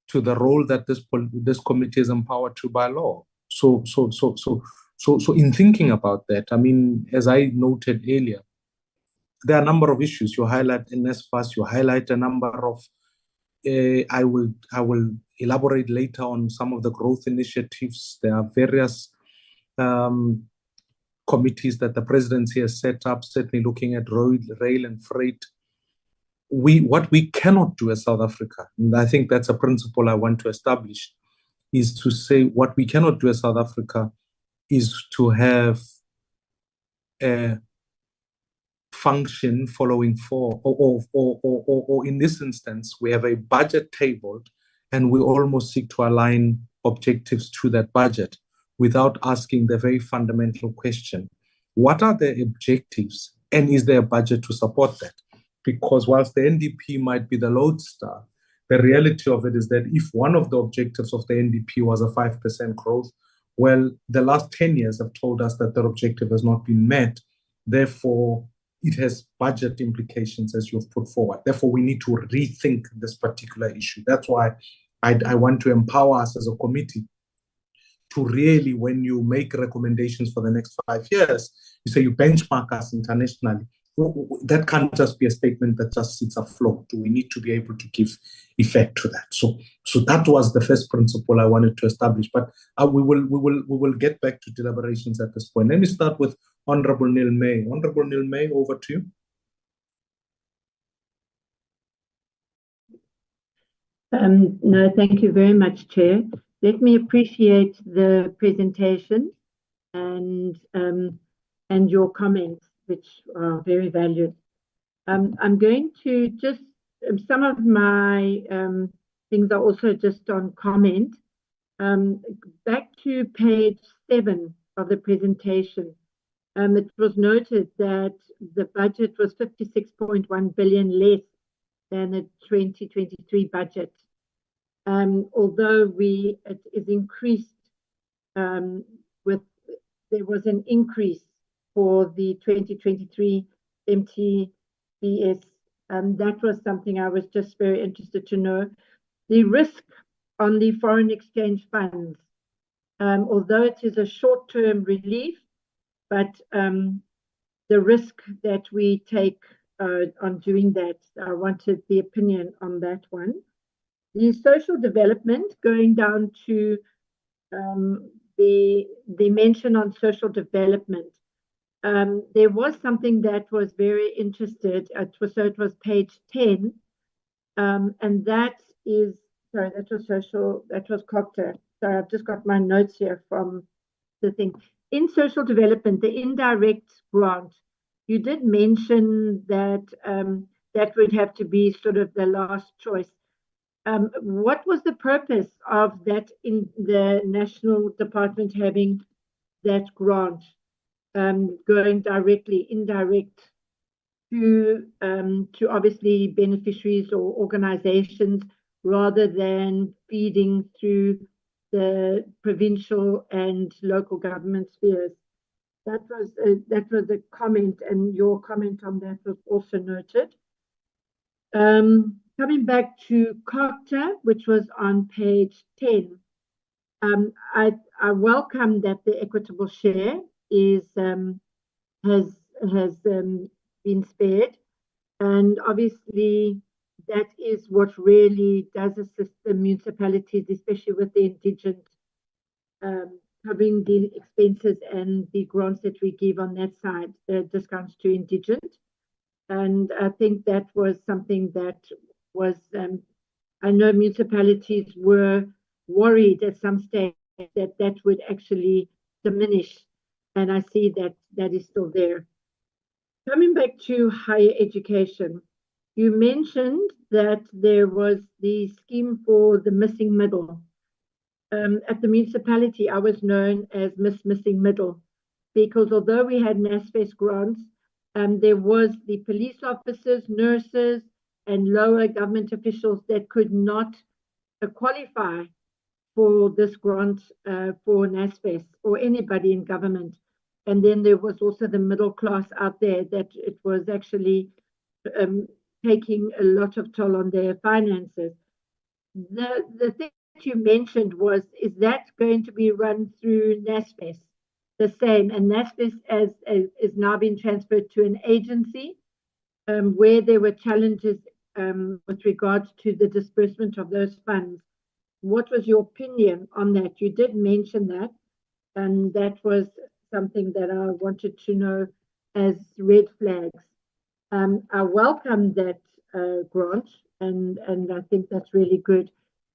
to the role that this committee is empowered to by law. So in thinking about that, I mean, as I noted earlier, there are a number of issues. You highlight NSFAS, you highlight a number of, I will elaborate later on some of the growth initiatives. There are various committees that the presidency has set up, certainly looking at rail and freight. What we cannot do as South Africa, and I think that's a principle I want to establish, is to say what we cannot do as South Africa is to have a function following or in this instance, we have a budget tabled and we almost seek to align objectives to that budget without asking the very fundamental question: what are the objectives, and is there a budget to support that? Because whilst the NDP might be the lodestar, the reality of it is that if one of the objectives of the NDP was a 5% growth, well, the last 10 years have told us that that objective has not been met. Therefore, it has budget implications, as you've put forward. Therefore, we need to rethink this particular issue. That's why I want to empower us as a committee to really, when you make recommendations for the next 5 years, you say you benchmark us internationally. That can't just be a statement that just sits afloat. We need to be able to give effect to that. So that was the first principle I wanted to establish. But we will get back to deliberations at this point. Let me start with Honorable Neil May. Honorable Neil May, over to you. No, thank you very much, Chair. Let me appreciate the presentation and your comments, which are very valued. I'm going to just, some of my things are also just on comment. Back to page 7 of the presentation, it was noted that the budget was 56.1 billion less than the 2023 budget. Although it is increased there was an increase for the 2023 MTBS. That was something I was just very interested to know. The risk on the foreign exchange funds, although it is a short-term relief, but the risk that we take on doing that, I wanted the opinion on that one. The social development, going down to the mention on social development, there was something that was very interested. So it was page 10, and that is, sorry, that was COGTA. So I've just got my notes here from the thing. In social development, the indirect grant, you did mention that that would have to be sort of the last choice. What was the purpose of that in the National Department having that grant going directly, indirect to obviously beneficiaries or organizations rather than feeding through the provincial and local government spheres? That was a comment, and your comment on that was also noted. Coming back to COGTA, which was on page 10, I welcome that the equitable share has been spared, and obviously that is what really does assist the municipalities, especially with the indigent, covering the expenses and the grants that we give on that side, the discounts to indigent. And I think that was something that was, I know municipalities were worried at some stage that that would actually diminish, and I see that that is still there. Coming back to higher education, you mentioned that there was the scheme for the missing middle. At the municipality, I was known as Missing Middle, because although we had NSFAS grants, there was the police officers, nurses, and lower government officials that could not qualify for this grant for NSFAS or anybody in government. And then there was also the middle class out there that it was actually taking a lot of toll on their finances. The thing that you mentioned was, is that going to be run through NSFAS? The same, and NSFAS is now being transferred to an agency where there were challenges with regards to the disbursement of those funds. What was your opinion on that? You did mention that, and that was something that I wanted to know as red flags. I welcome that grant, and I think that's really good.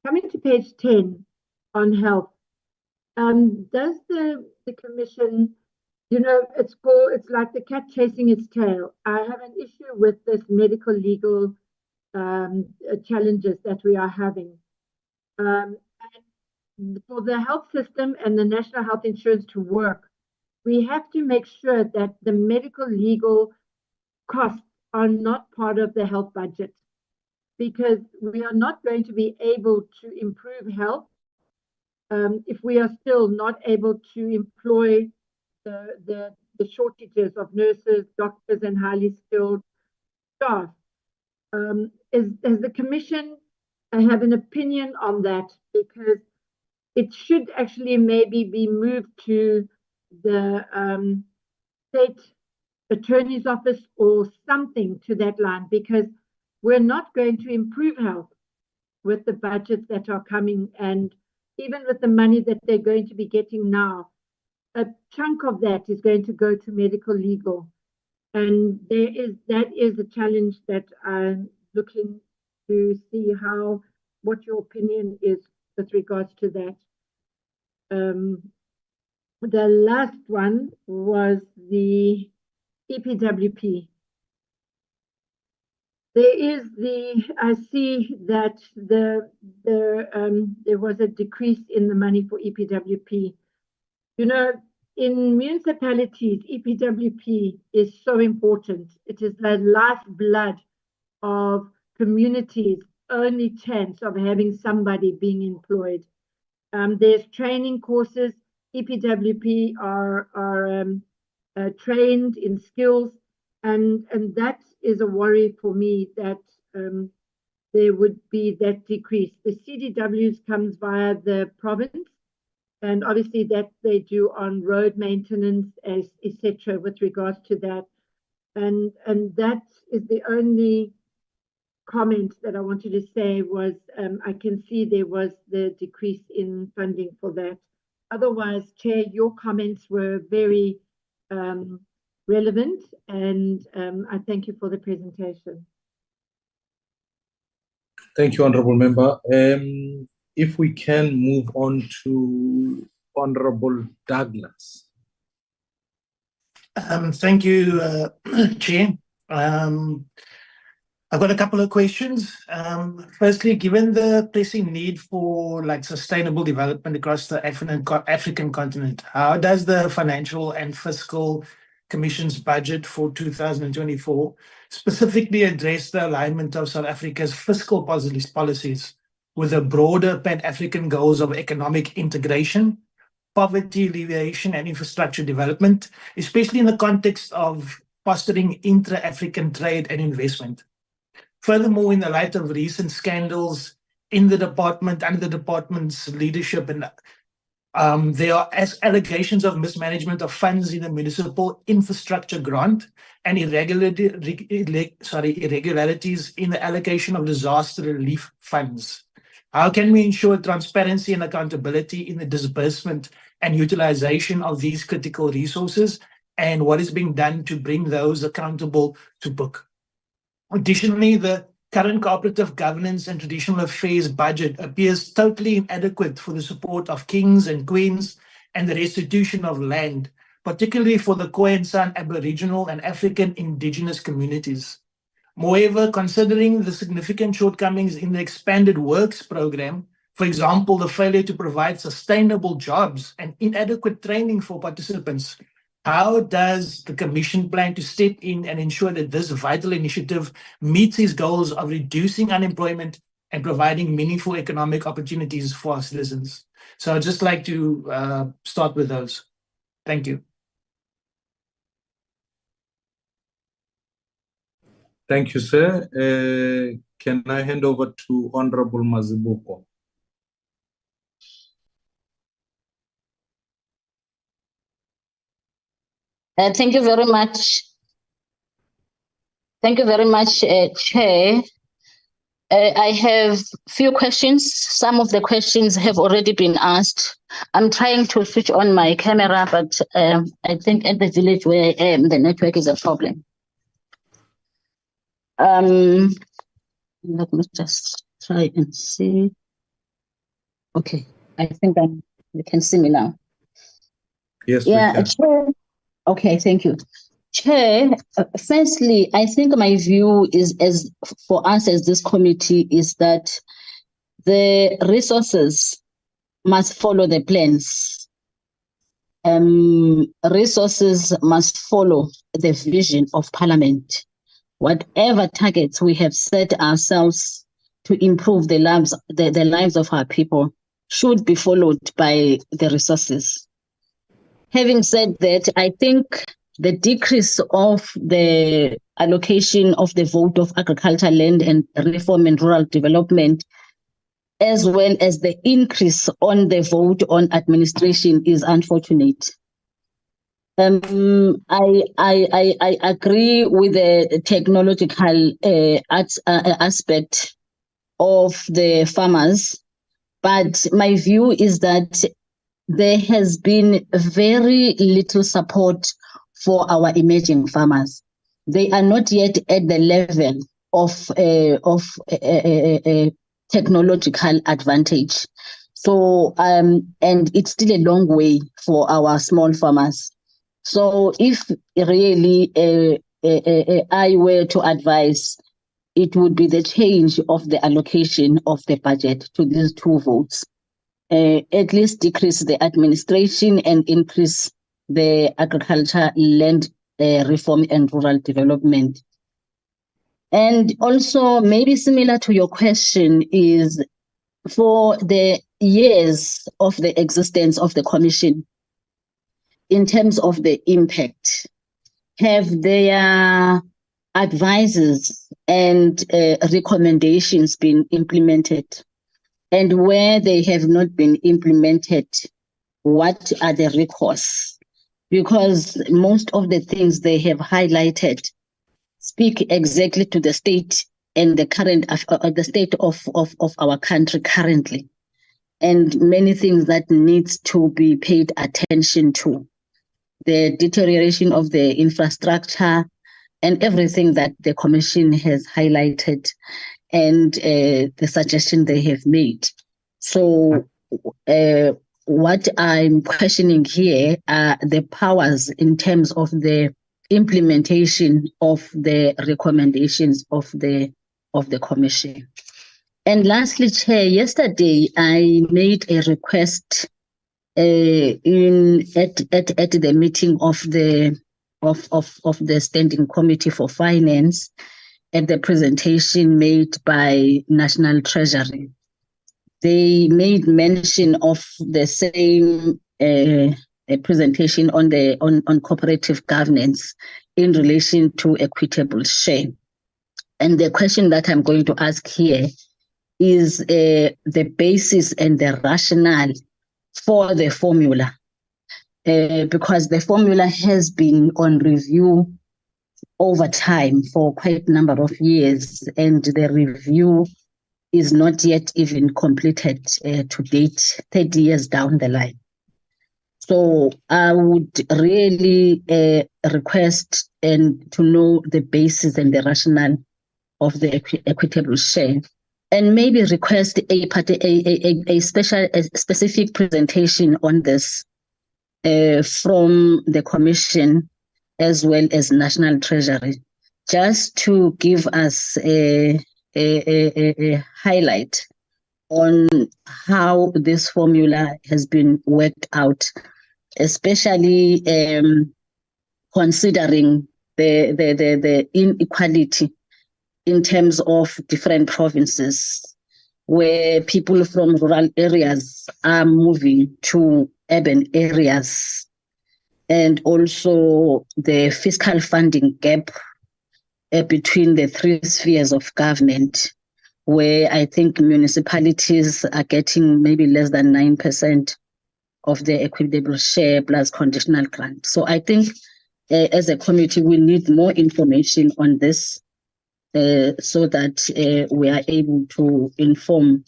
Coming to page 10 on health, does the commission, you know, it's like the cat chasing its tail. I have an issue with this medical legal challenges that we are having. And for the health system and the national health insurance to work, we have to make sure that the medical legal costs are not part of the health budget, because we are not going to be able to improve health if we are still not able to employ the shortages of nurses, doctors, and highly skilled staff. Does the commission have an opinion on that? Because it should actually maybe be moved to the state attorney's office or something to that line, because we're not going to improve health with the budgets that are coming, and even with the money that they're going to be getting now, a chunk of that is going to go to medical legal. And that is a challenge that I'm looking to see what your opinion is with regards to that. The last one was the EPWP. I see that there was a decrease in the money for EPWP. You know, in municipalities, EPWP is so important. It is the lifeblood of communities' only chance of having somebody being employed. There's training courses. EPWP are trained in skills, and that is a worry for me, that there would be that decrease. The CDWs comes via the province, and obviously that they do on road maintenance, etc. with regards to that. And that is the only comment that I wanted to say was, I can see there was the decrease in funding for that. Otherwise, Chair, your comments were very relevant, and I thank you for the presentation. Thank you, Honourable Member. If we can move on to Honourable Douglas. Thank you, Chair. I've got a couple of questions. Firstly, given the pressing need for sustainable development across the African continent, how does the Financial and Fiscal Commission's budget for 2024 specifically address the alignment of South Africa's fiscal policies with the broader Pan-African goals of economic integration, poverty alleviation, and infrastructure development, especially in the context of fostering intra-African trade and investment? Furthermore, in the light of recent scandals in the department, under the department's leadership, and there are allegations of mismanagement of funds in the municipal infrastructure grant and irregularities in the allocation of disaster relief funds. How can we ensure transparency and accountability in the disbursement and utilization of these critical resources, and what is being done to bring those accountable to book? Additionally, the current cooperative governance and traditional affairs budget appears totally inadequate for the support of kings and queens and the restitution of land, particularly for the Khoi and San Aboriginal and African indigenous communities. Moreover, considering the significant shortcomings in the expanded works program, for example, the failure to provide sustainable jobs and inadequate training for participants, how does the Commission plan to step in and ensure that this vital initiative meets its goals of reducing unemployment and providing meaningful economic opportunities for our citizens? So I'd just like to start with those. Thank you. Thank you, sir. Can I hand over to Honorable Mazibuko? Thank you very much. Thank you very much, Chair. I have few questions. Some of the questions have already been asked. I'm trying to switch on my camera, but I think at the village where I am, the network is a problem. Let me just try and see. Okay, I think you can see me now. Yes, yeah, we can. Chair. Okay, thank you. Chair, firstly, I think my view is, as for us as this committee, is that the resources must follow the plans. Resources must follow the vision of Parliament. Whatever targets we have set ourselves to improve the lives of our people should be followed by the resources. Having said that, I think the decrease of the allocation of the vote of agriculture, land and reform and rural development, as well as the increase on the vote on administration, is unfortunate. I agree with the technological aspect of the farmers, but my view is that there has been very little support for our emerging farmers. They are not yet at the level of technological advantage. So, and it's still a long way for our small farmers. So if really I were to advise, it would be the change of the allocation of the budget to these two votes. At least decrease the administration and increase the agriculture, land reform and rural development. And also, maybe similar to your question, is for the years of the existence of the Commission, in terms of the impact, have their advices and recommendations been implemented? And where they have not been implemented, what are the recourse? Because most of the things they have highlighted speak exactly to the state and the current the state of our country currently, and many things that needs to be paid attention to. The deterioration of the infrastructure and everything that the Commission has highlighted, and the suggestion they have made. So what I'm questioning here are the powers in terms of the implementation of the recommendations of the Commission. And lastly, Chair, yesterday I made a request at the meeting of the Standing Committee for Finance, at the presentation made by National Treasury. They made mention of the same presentation on cooperative governance in relation to equitable share. And the question that I'm going to ask here is the basis and the rationale for the formula, because the formula has been on review over time for quite a number of years, and the review is not yet even completed to date, 30 years down the line. So I would really request and to know the basis and the rationale of the equitable share, and maybe request a specific presentation on this from the Commission as well as National Treasury, just to give us a highlight on how this formula has been worked out, especially considering the inequality in terms of different provinces, where people from rural areas are moving to urban areas, and also the fiscal funding gap between the three spheres of government, where I think municipalities are getting maybe less than 9% of the equitable share plus conditional grant. So I think as a committee, we need more information on this so that we are able to inform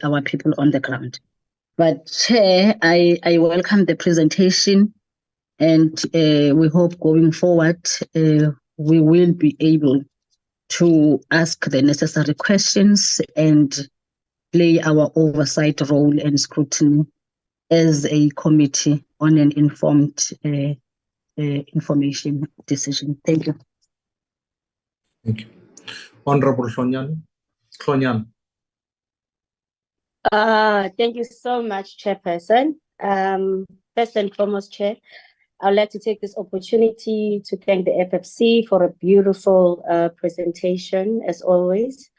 our people on the ground. But Chair, I welcome the presentation, and we hope going forward we will be able to ask the necessary questions and play our oversight role and scrutiny as a committee on an informed information decision. Thank you. Thank you. Honorable Hlonyana. Thank you so much, Chairperson. First and foremost, Chair, I'd like to take this opportunity to thank the FFC for a beautiful presentation, as always.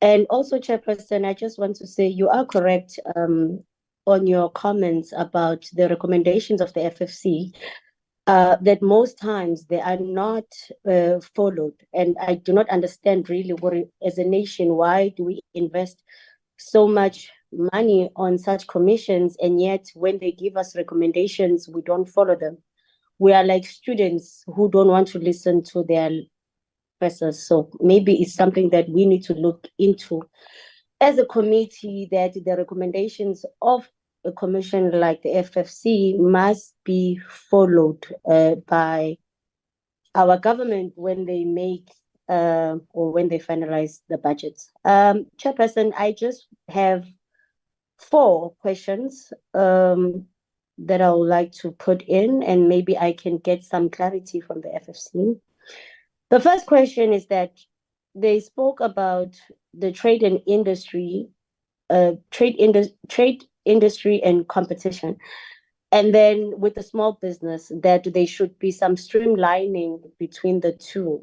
And also, Chairperson, I just want to say you are correct on your comments about the recommendations of the FFC, that most times they are not followed. And I do not understand really as a nation, why do we invest so much money on such commissions, and yet when they give us recommendations, we don't follow them. We are like students who don't want to listen to their professors. So maybe it's something that we need to look into as a committee, that the recommendations of a commission like the FFC must be followed by our government when they make or when they finalize the budgets. Chairperson, I just have 4 questions that I would like to put in, and maybe I can get some clarity from the FFC. The first question is that they spoke about the trade and industry, trade industry and competition. And then with the small business, that there should be some streamlining between the two.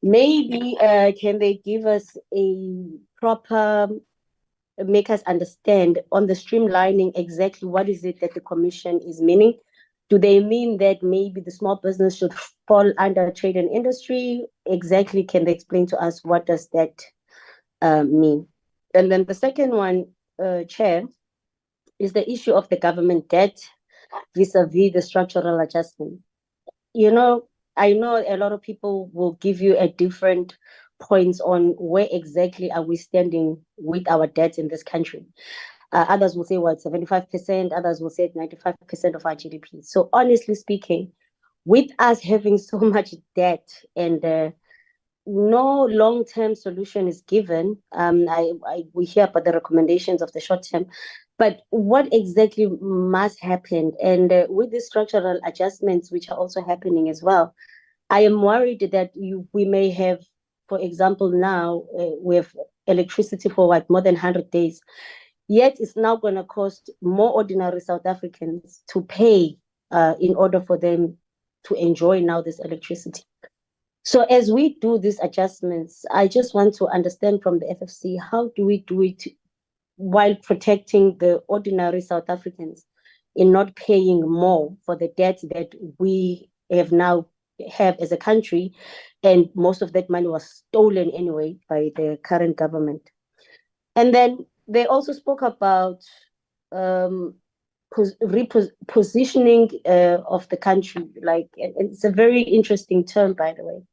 Maybe can they give us a proper, make us understand on the streamlining exactly what is it that the commission is meaning? Do they mean that maybe the small business should fall under trade and industry? Exactly, can they explain to us what does that mean? And then the second one, Chair, is the issue of the government debt vis-a-vis the structural adjustment. You know, I know a lot of people will give you a different points on where exactly are we standing with our debt in this country. Others will say, well, 75%, others will say 95% of our GDP. So honestly speaking, with us having so much debt and no long-term solution is given, we hear about the recommendations of the short-term, but what exactly must happen? And with the structural adjustments, which are also happening as well, I am worried that we may have, for example, now we have electricity for more than 100 days, yet it's now going to cost more ordinary South Africans to pay in order for them to enjoy now this electricity. So as we do these adjustments, I just want to understand from the FFC, how do we do it while protecting the ordinary South Africans in not paying more for the debt that we have as a country, and most of that money was stolen anyway by the current government. And then they also spoke about repositioning of the country. Like, it's a very interesting term, by the way,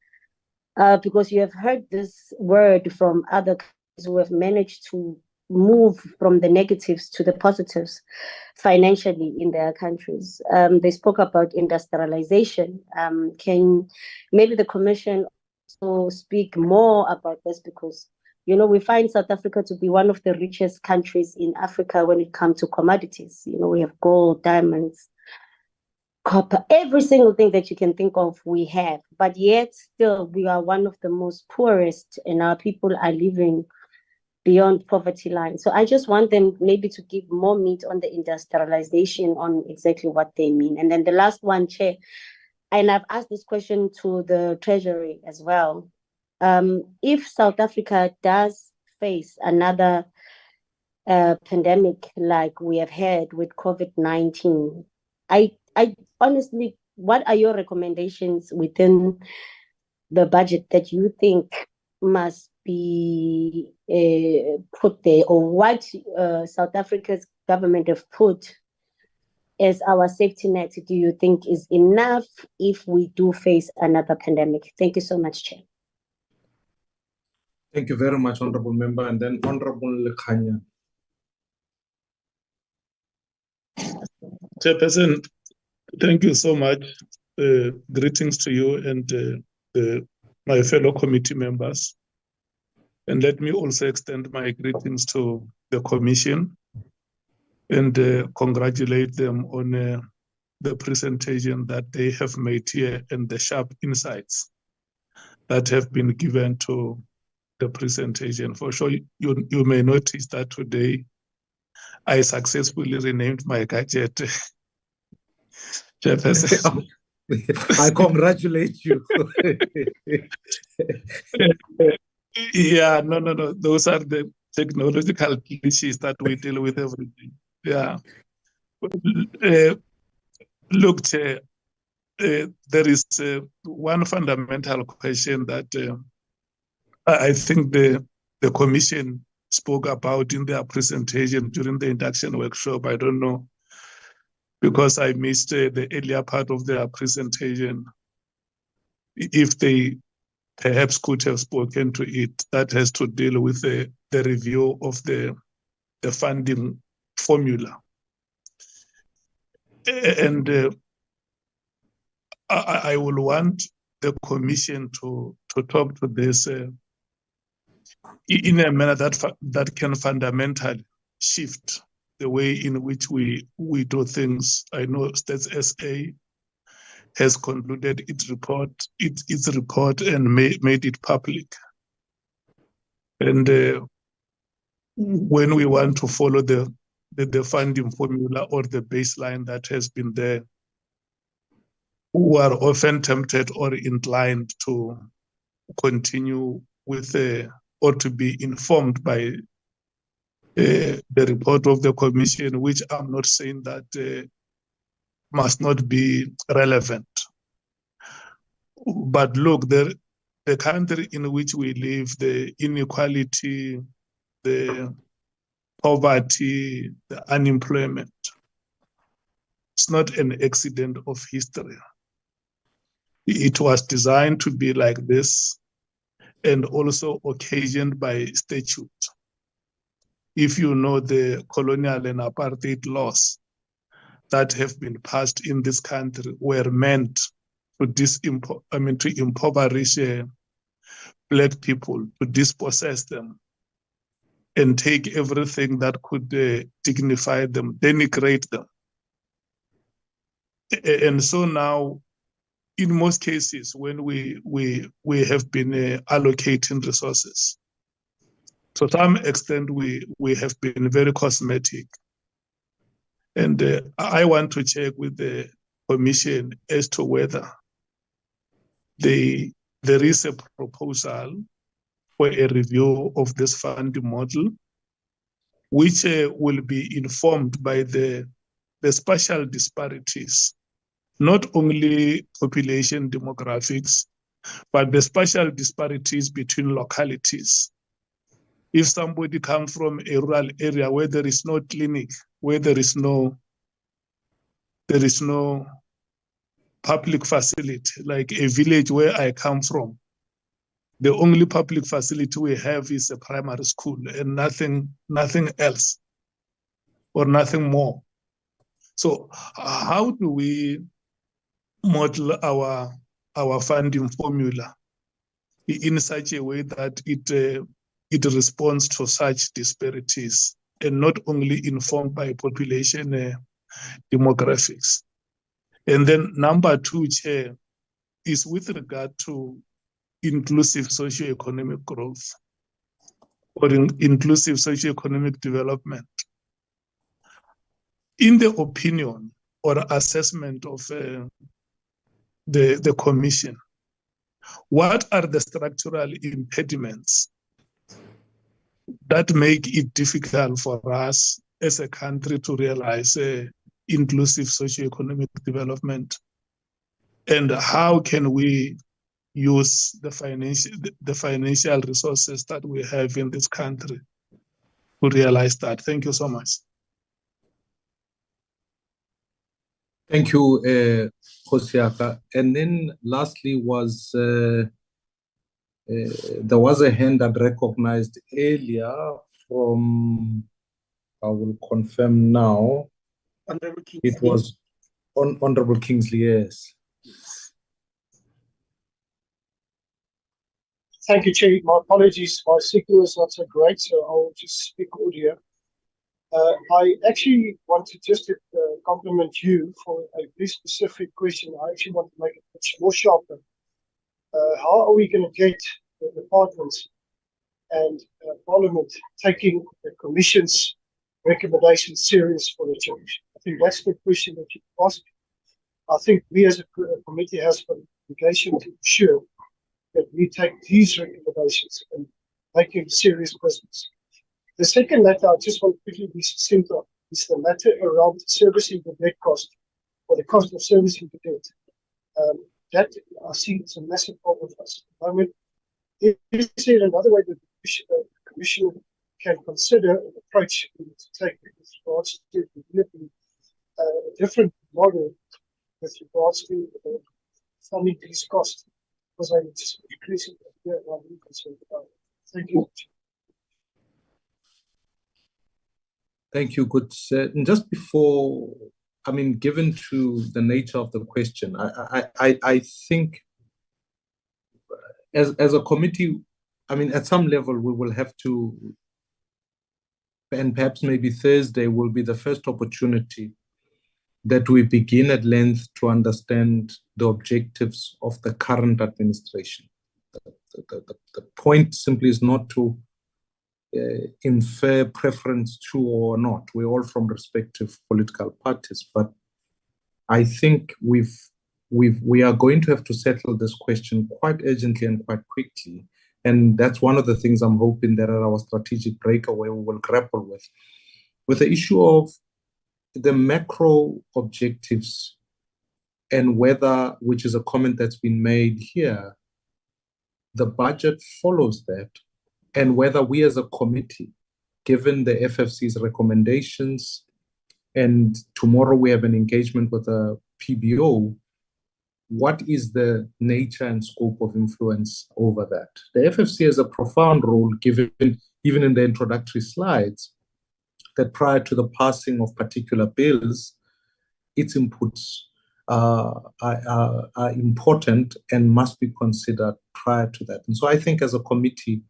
because you have heard this word from other countries who have managed to move from the negatives to the positives financially in their countries. They spoke about industrialization. Can maybe the Commission also speak more about this? Because, you know, we find South Africa to be one of the richest countries in Africa when it comes to commodities. You know, we have gold, diamonds. copper, every single thing that you can think of we have, but yet still we are one of the most poorest, and our people are living beyond poverty line. So I just want them maybe to give more meat on the industrialization on exactly what they mean. And then the last one, Chair, and I've asked this question to the Treasury as well. If South Africa does face another pandemic like we have had with COVID-19, I honestly, what are your recommendations within the budget that you think must be put there, or what South Africa's government have put as our safety net do you think is enough if we do face another pandemic? Thank you so much, Chair. Thank you very much, Honorable Member. And then Honorable Lekhanya. Chairperson, thank you so much. Greetings to you and my fellow committee members. And let me also extend my greetings to the Commission and congratulate them on the presentation that they have made here and the sharp insights that have been given to the presentation. For sure, you may notice that today I successfully renamed my gadget. Chairperson. I congratulate you. Yeah, no. Those are the technological glitches that we deal with every day. Yeah. Look, Chair, there is one fundamental question that I think the Commission spoke about in their presentation during the induction workshop. I don't know, because I missed the earlier part of their presentation. If they perhaps could have spoken to it, that has to deal with the review of the funding formula. And I will want the Commission to talk to this in a manner that can fundamentally shift the way in which we do things. I know Stats SA has concluded its report and made it public. And when we want to follow the funding formula or the baseline that has been there, we are often tempted or inclined to continue with or to be informed by the report of the Commission, which I'm not saying that must not be relevant. But look, the country in which we live, the inequality, the poverty, the unemployment, it's not an accident of history. It was designed to be like this and also occasioned by statute. If you know the colonial and apartheid laws that have been passed in this country were meant to impoverish Black people, to dispossess them, and take everything that could dignify them, denigrate them. And so now, in most cases, when we have been allocating resources, to some extent, we have been very cosmetic. And I want to check with the Commission as to whether there is a proposal for a review of this funding model, which will be informed by the spatial disparities, not only population demographics, but the spatial disparities between localities. If somebody comes from a rural area where there is no clinic, where there is no public facility, like a village where I come from, the only public facility we have is a primary school and nothing else or nothing more. So how do we model our funding formula in such a way that it responds to such disparities and not only informed by population demographics? And then number 2, Chair, is with regard to inclusive socioeconomic growth or inclusive socioeconomic development. In the opinion or assessment of the Commission, what are the structural impediments that make it difficult for us as a country to realize inclusive socioeconomic development? And how can we use the financial resources that we have in this country to realize that? Thank you so much. Thank you, Josiaka. And then lastly was, there was a hand that recognized earlier from, I will confirm now, Honorable Kingsley. it was Honorable Kingsley, yes. Thank you, Chair. My apologies, my signal is not so great, so I'll just speak audio. I actually want to just compliment you for a very specific question. I actually want to make it much more sharper. How are we going to get the departments and Parliament taking the Commission's recommendations serious for the change? I think that's the question that you ask. I think we as a committee has an obligation to ensure that we take these recommendations and make it serious business. The second matter I just want to quickly be succinct on is the matter around servicing the debt cost, or the cost of servicing the debt. That I see is a massive problem for us at the moment. Is there another way that the Commission can consider an approach to take with regards to developing a different model with regards to funding these costs? Because I'm just increasing the I'm really concerned about it. Thank you. Thank you, good sir. And just before, I mean, given to the nature of the question, I think as a committee, I mean, at some level we will have to, and perhaps maybe Thursday will be the first opportunity that we begin at length to understand the objectives of the current administration. The point simply is not to infer preference to or not. We're all from respective political parties, but I think we are going to have to settle this question quite urgently and quite quickly. And that's one of the things I'm hoping that at our strategic breakaway we will grapple with the issue of the macro objectives and whether, which is a comment that's been made here, the budget follows that, and whether we as a committee, given the FFC's recommendations, and tomorrow we have an engagement with a PBO, what is the nature and scope of influence over that? The FFC has a profound role, given even in the introductory slides, that prior to the passing of particular bills, its inputs are important and must be considered prior to that. And so I think as a committee,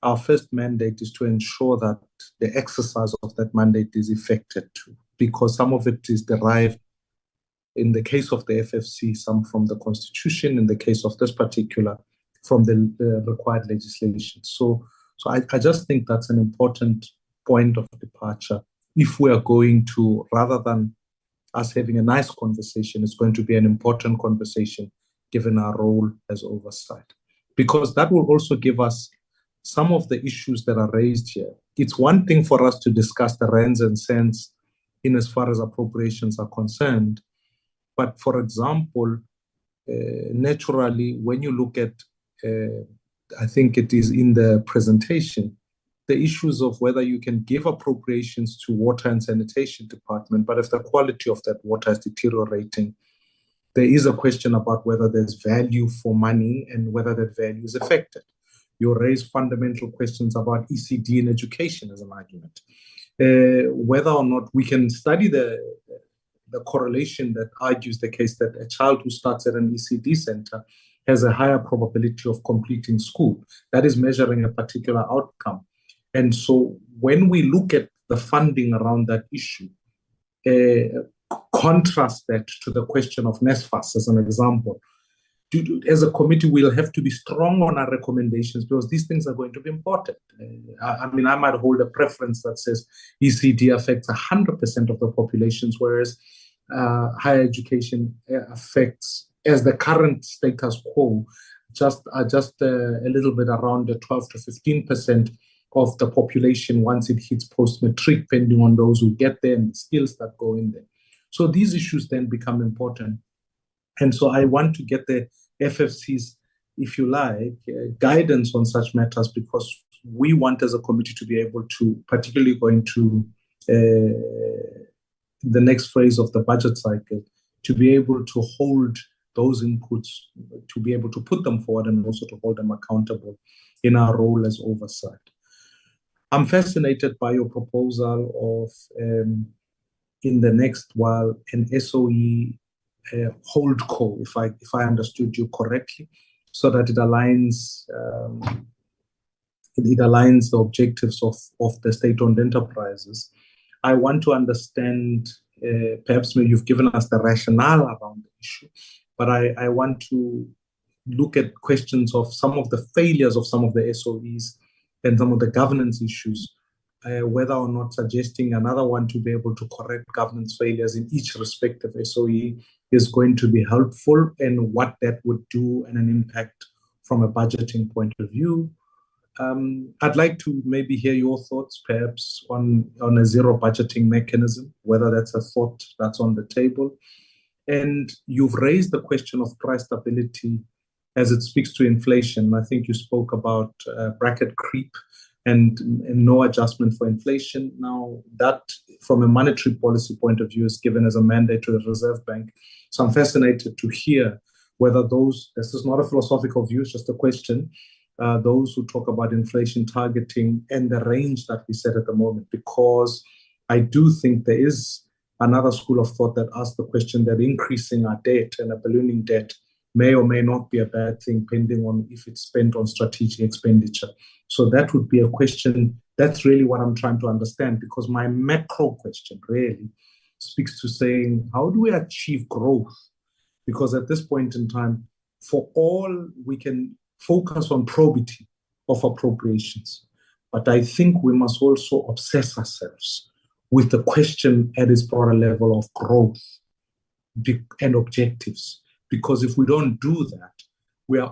our first mandate is to ensure that the exercise of that mandate is effected too, because some of it is derived, in the case of the FFC, some from the Constitution, in the case of this particular, from the required legislation. So I just think that's an important point of departure. If we are going to, rather than us having a nice conversation, it's going to be an important conversation given our role as oversight. Because that will also give us some of the issues that are raised here. It's one thing for us to discuss the rands and cents in as far as appropriations are concerned. But for example, naturally, when you look at, I think it is in the presentation, the issues of whether you can give appropriations to water and sanitation department, but if the quality of that water is deteriorating, there is a question about whether there's value for money and whether that value is affected. You raise fundamental questions about ECD in education as an argument. Whether or not we can study the correlation that argues the case that a child who starts at an ECD center has a higher probability of completing school. That is measuring a particular outcome. And so when we look at the funding around that issue, contrast that to the question of NSFAS as an example. As a committee, we'll have to be strong on our recommendations because these things are going to be important. I mean, I might hold a preference that says ECD affects 100% of the populations, whereas higher education affects, as the current status quo, just a little bit around the 12 to 15% of the population once it hits post-matric, depending on those who get there and the skills that go in there. So these issues then become important. And so I want to get the FFC's, if you like, guidance on such matters, because we want as a committee to be able to, particularly going to the next phase of the budget cycle, to be able to hold those inputs, to be able to put them forward and also to hold them accountable in our role as oversight. I'm fascinated by your proposal of, in the next while, an SOE holdco, if I understood you correctly, so that it aligns the objectives of the state-owned enterprises. I want to understand, perhaps maybe you've given us the rationale around the issue, but I want to look at questions of some of the failures of some of the SOEs and some of the governance issues, whether or not suggesting another one to be able to correct governance failures in each respective SOE is going to be helpful, and what that would do and an impact from a budgeting point of view. I'd like to maybe hear your thoughts, perhaps, on a zero budgeting mechanism, whether that's a thought that's on the table. And you've raised the question of price stability as it speaks to inflation. I think you spoke about bracket creep and no adjustment for inflation. Now, that, from a monetary policy point of view, is given as a mandate to the Reserve Bank. So I'm fascinated to hear whether this is not a philosophical view, it's just a question, those who talk about inflation targeting and the range that we set at the moment, because I do think there is another school of thought that asks the question that increasing our debt and a ballooning debt may or may not be a bad thing, depending on if it's spent on strategic expenditure. So that would be a question. That's really what I'm trying to understand, because my macro question really speaks to saying, how do we achieve growth? Because at this point in time, for all, we can focus on probity of appropriations. But I think we must also obsess ourselves with the question at its broader level of growth and objectives. Because if we don't do that,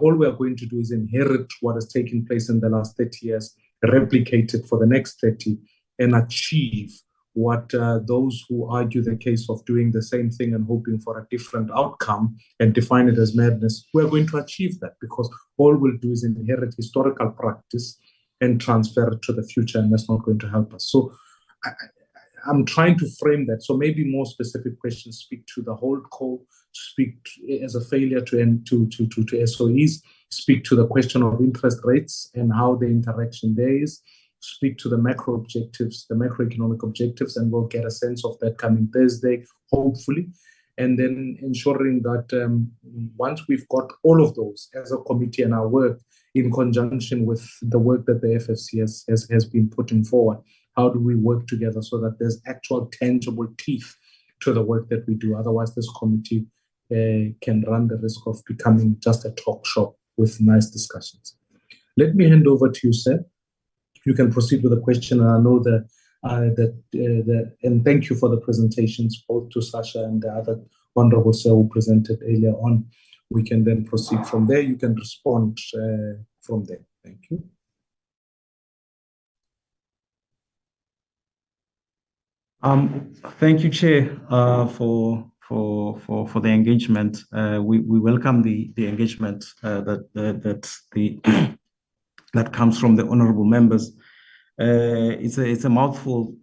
all we are going to do is inherit what has taken place in the last 30 years, replicate it for the next 30, and achieve what those who argue the case of doing the same thing and hoping for a different outcome and define it as madness, we're going to achieve that, because all we'll do is inherit historical practice and transfer it to the future, and that's not going to help us. So I'm trying to frame that. So maybe more specific questions speak to the holdco, speak as a failure to SOEs, speak to the question of interest rates and how the interaction there is, speak to the macro objectives, the macroeconomic objectives, and we'll get a sense of that coming Thursday, hopefully. And then ensuring that once we've got all of those as a committee and our work in conjunction with the work that the FFC has been putting forward, how do we work together so that there's actual tangible teeth to the work that we do? Otherwise, this committee can run the risk of becoming just a talk shop with nice discussions. Let me hand over to you, Seth. You can proceed with the question. And I know and thank you for the presentations, both to Sasha and the other honorable sir who presented earlier on. We can then proceed from there. You can respond from there. Thank you. Thank you, Chair, for the engagement. We welcome the engagement that comes from the honourable members. It's a mouthful,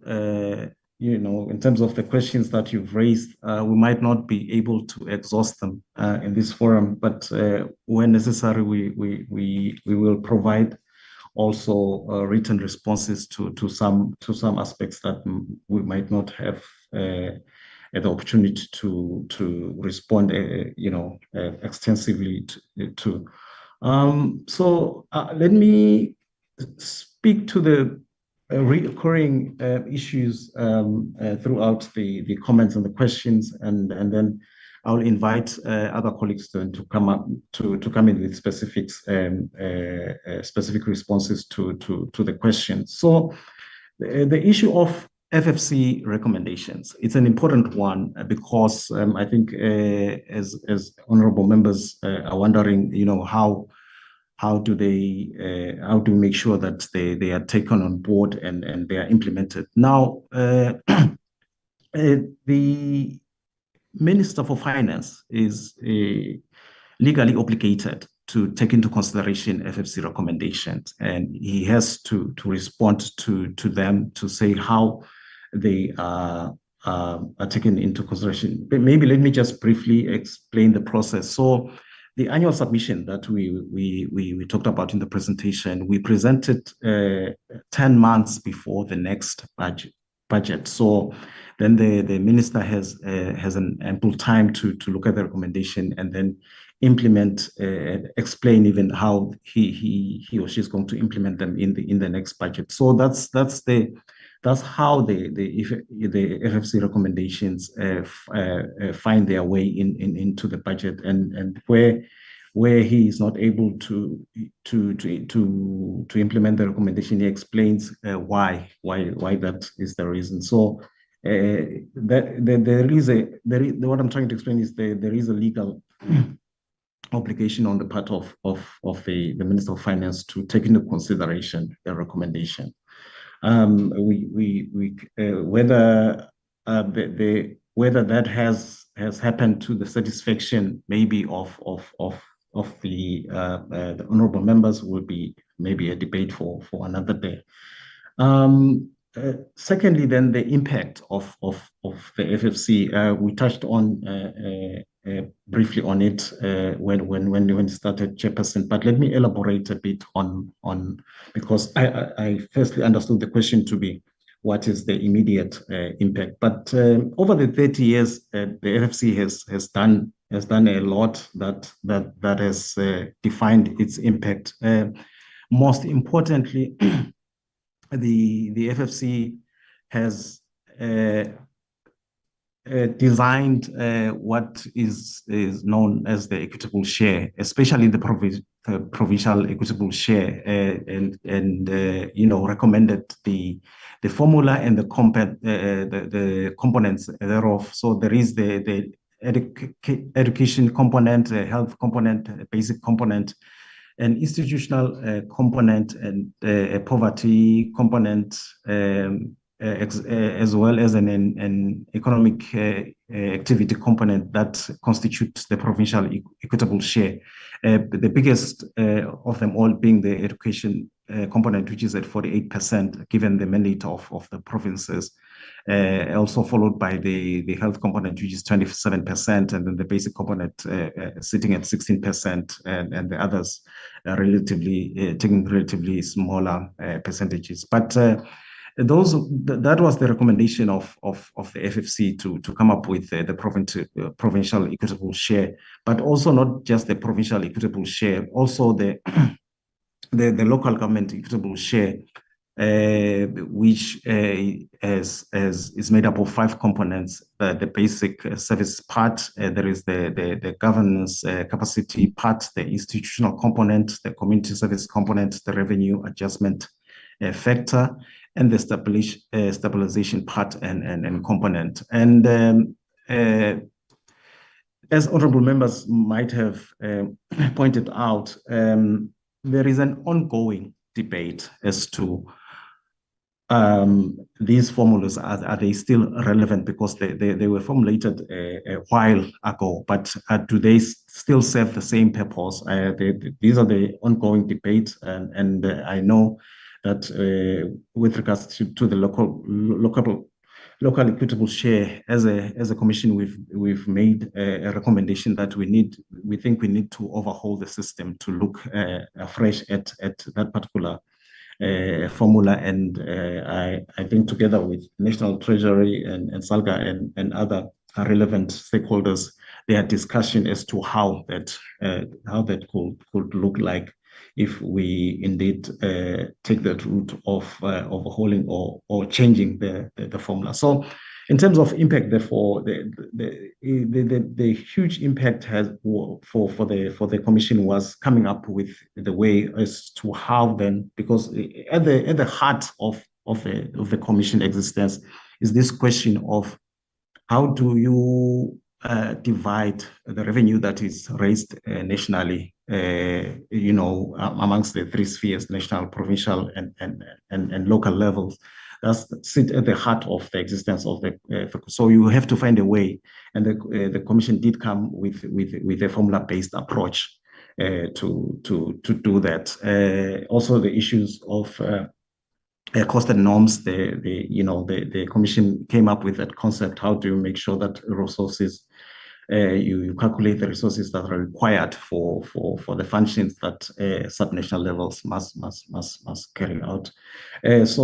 in terms of the questions that you've raised. We might not be able to exhaust them in this forum, but when necessary, we will provide also written responses to some aspects that we might not have the opportunity to respond, extensively to. So let me speak to the recurring issues throughout the comments and the questions, and then I'll invite other colleagues to come up to come in with specifics, specific responses to the questions. So the issue of FFC recommendations, it's an important one because I think as honorable members are wondering, how do we make sure that they are taken on board and they are implemented? Now, the Minister for Finance is legally obligated to take into consideration FFC recommendations, and he has to respond to them to say how they are taken into consideration. But maybe let me just briefly explain the process. So the annual submission that we talked about in the presentation, we presented 10 months before the next budget. So then the minister has an ample time to look at the recommendation and then implement, explain even how he or she is going to implement them in the next budget. So that's how the FFC recommendations find their way into the budget, and where he is not able to implement the recommendation, he explains why that is the reason. So what I'm trying to explain is there is a legal obligation on the part of the Minister of Finance to take into consideration the recommendation. Whether that has happened to the satisfaction maybe of the honorable members will be maybe a debate for another day. Secondly, then the impact of the FFC, we touched on briefly on it when we started, Chairperson, but let me elaborate a bit on because I firstly understood the question to be what is the immediate impact. But over the 30 years, the FFC has done a lot that has defined its impact. Most importantly, the FFC has designed what is known as the equitable share, especially the provincial equitable share, and recommended the formula and the components thereof. So there is the education component, health component, basic component, an institutional component, and a poverty component, as well as an economic activity component that constitutes the provincial equitable share. The biggest of them all being the education component, which is at 48%, given the mandate of the provinces. Also followed by the health component, which is 27%, and then the basic component sitting at 16%, and the others taking relatively smaller percentages. But that was the recommendation of the FFC to come up with the provincial equitable share, but also not just the provincial equitable share, also the local government equitable share, which is made up of 5 components: the basic service part, there is the governance capacity part, the institutional component, the community service component, the revenue adjustment factor, and the stabilization part and component. And as honorable members might have pointed out, there is an ongoing debate as to these formulas, are they still relevant, because they were formulated a while ago, but do they still serve the same purpose? These are the ongoing debates, and I know that with regards to the local equitable share, as a commission, we've made a recommendation that we think we need to overhaul the system to look afresh at that particular formula, and I think together with National Treasury and SALGA and other relevant stakeholders, there are discussion as to how that could look like if we indeed take that route of overhauling or changing the formula. So in terms of impact, therefore, the huge impact has for the commission was coming up with the way as to how then, because at the heart of the commission existence is this question of how do you divide the revenue that is raised nationally, amongst the three spheres, national, provincial, and local levels. That's sit at the heart of the existence of the. So you have to find a way, and the commission did come with a formula-based approach to do that. Also, the issues of cost and norms. The commission came up with that concept. How do you make sure that resources, you calculate the resources that are required for the functions that subnational levels must carry out. Those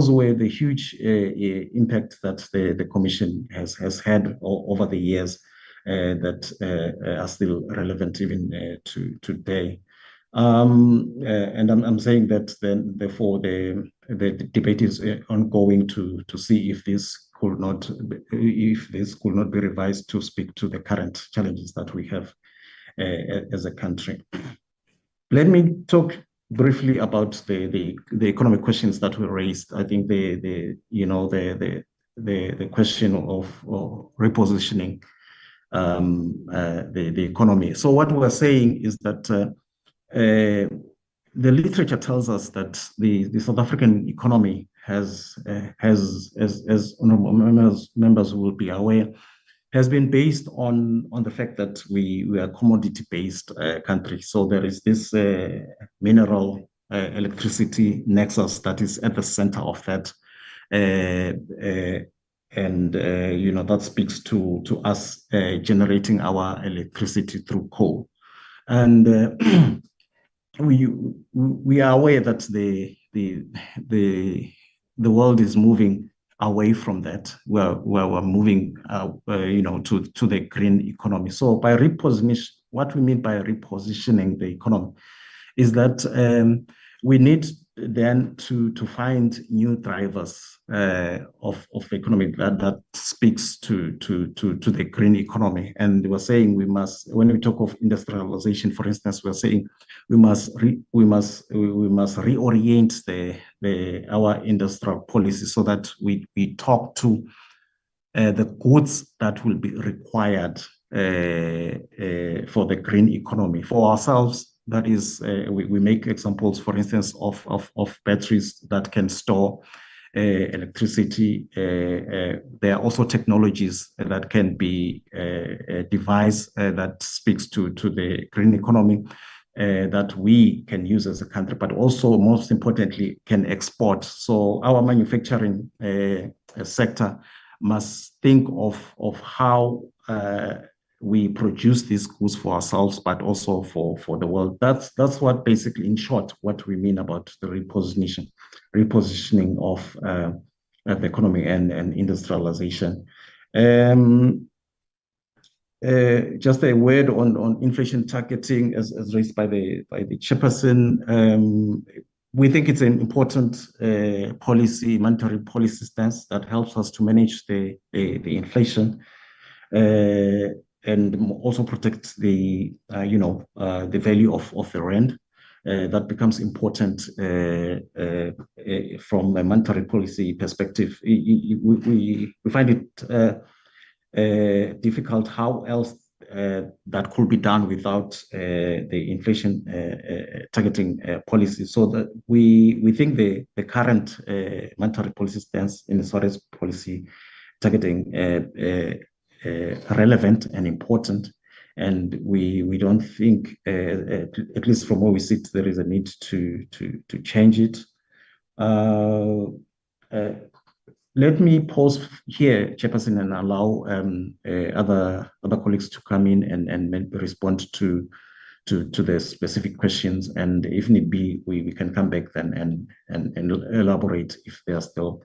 were the huge impact that the commission has had over the years that are still relevant even to today. And I'm saying that then, therefore, the debate is ongoing to see if this could not be revised to speak to the current challenges that we have as a country. Let me talk briefly about the economic questions that were raised. I think the question of repositioning the economy. So what we're saying is that the literature tells us that the South African economy has, as honorable members will be aware, has been based on the fact that we are a commodity-based country. So there is this mineral electricity nexus that is at the center of that. That speaks to us generating our electricity through coal. And we are aware that the world is moving away from that. We're moving to the green economy. So by what we mean by repositioning the economy is that we need then to find new drivers of the economy that speaks to the green economy. And we're saying we must, when we talk of industrialization, for instance, we're saying we must reorient our industrial policy so that we talk to the goods that will be required for the green economy. For ourselves, that is, we make examples, for instance, of batteries that can store electricity. There are also technologies that can be devised that speaks to the green economy that we can use as a country, but also, most importantly, can export. So our manufacturing sector must think of how we produce these goods for ourselves, but also for the world. That's what basically, in short, what we mean about the repositioning of the economy and industrialization. Just a word on inflation targeting, as raised by the chairperson. We think it's an important monetary policy stance that helps us to manage the inflation. And also protect the value of the rand. That becomes important from a monetary policy perspective. We find it difficult how else that could be done without the inflation targeting policy. So that we think the current monetary policy stance in as far as policy targeting relevant and important, and we don't think, at least from where we sit, there is a need to change it. Let me pause here, Chairperson, and allow other colleagues to come in and respond to the specific questions, and if need be, we can come back then and elaborate if there are still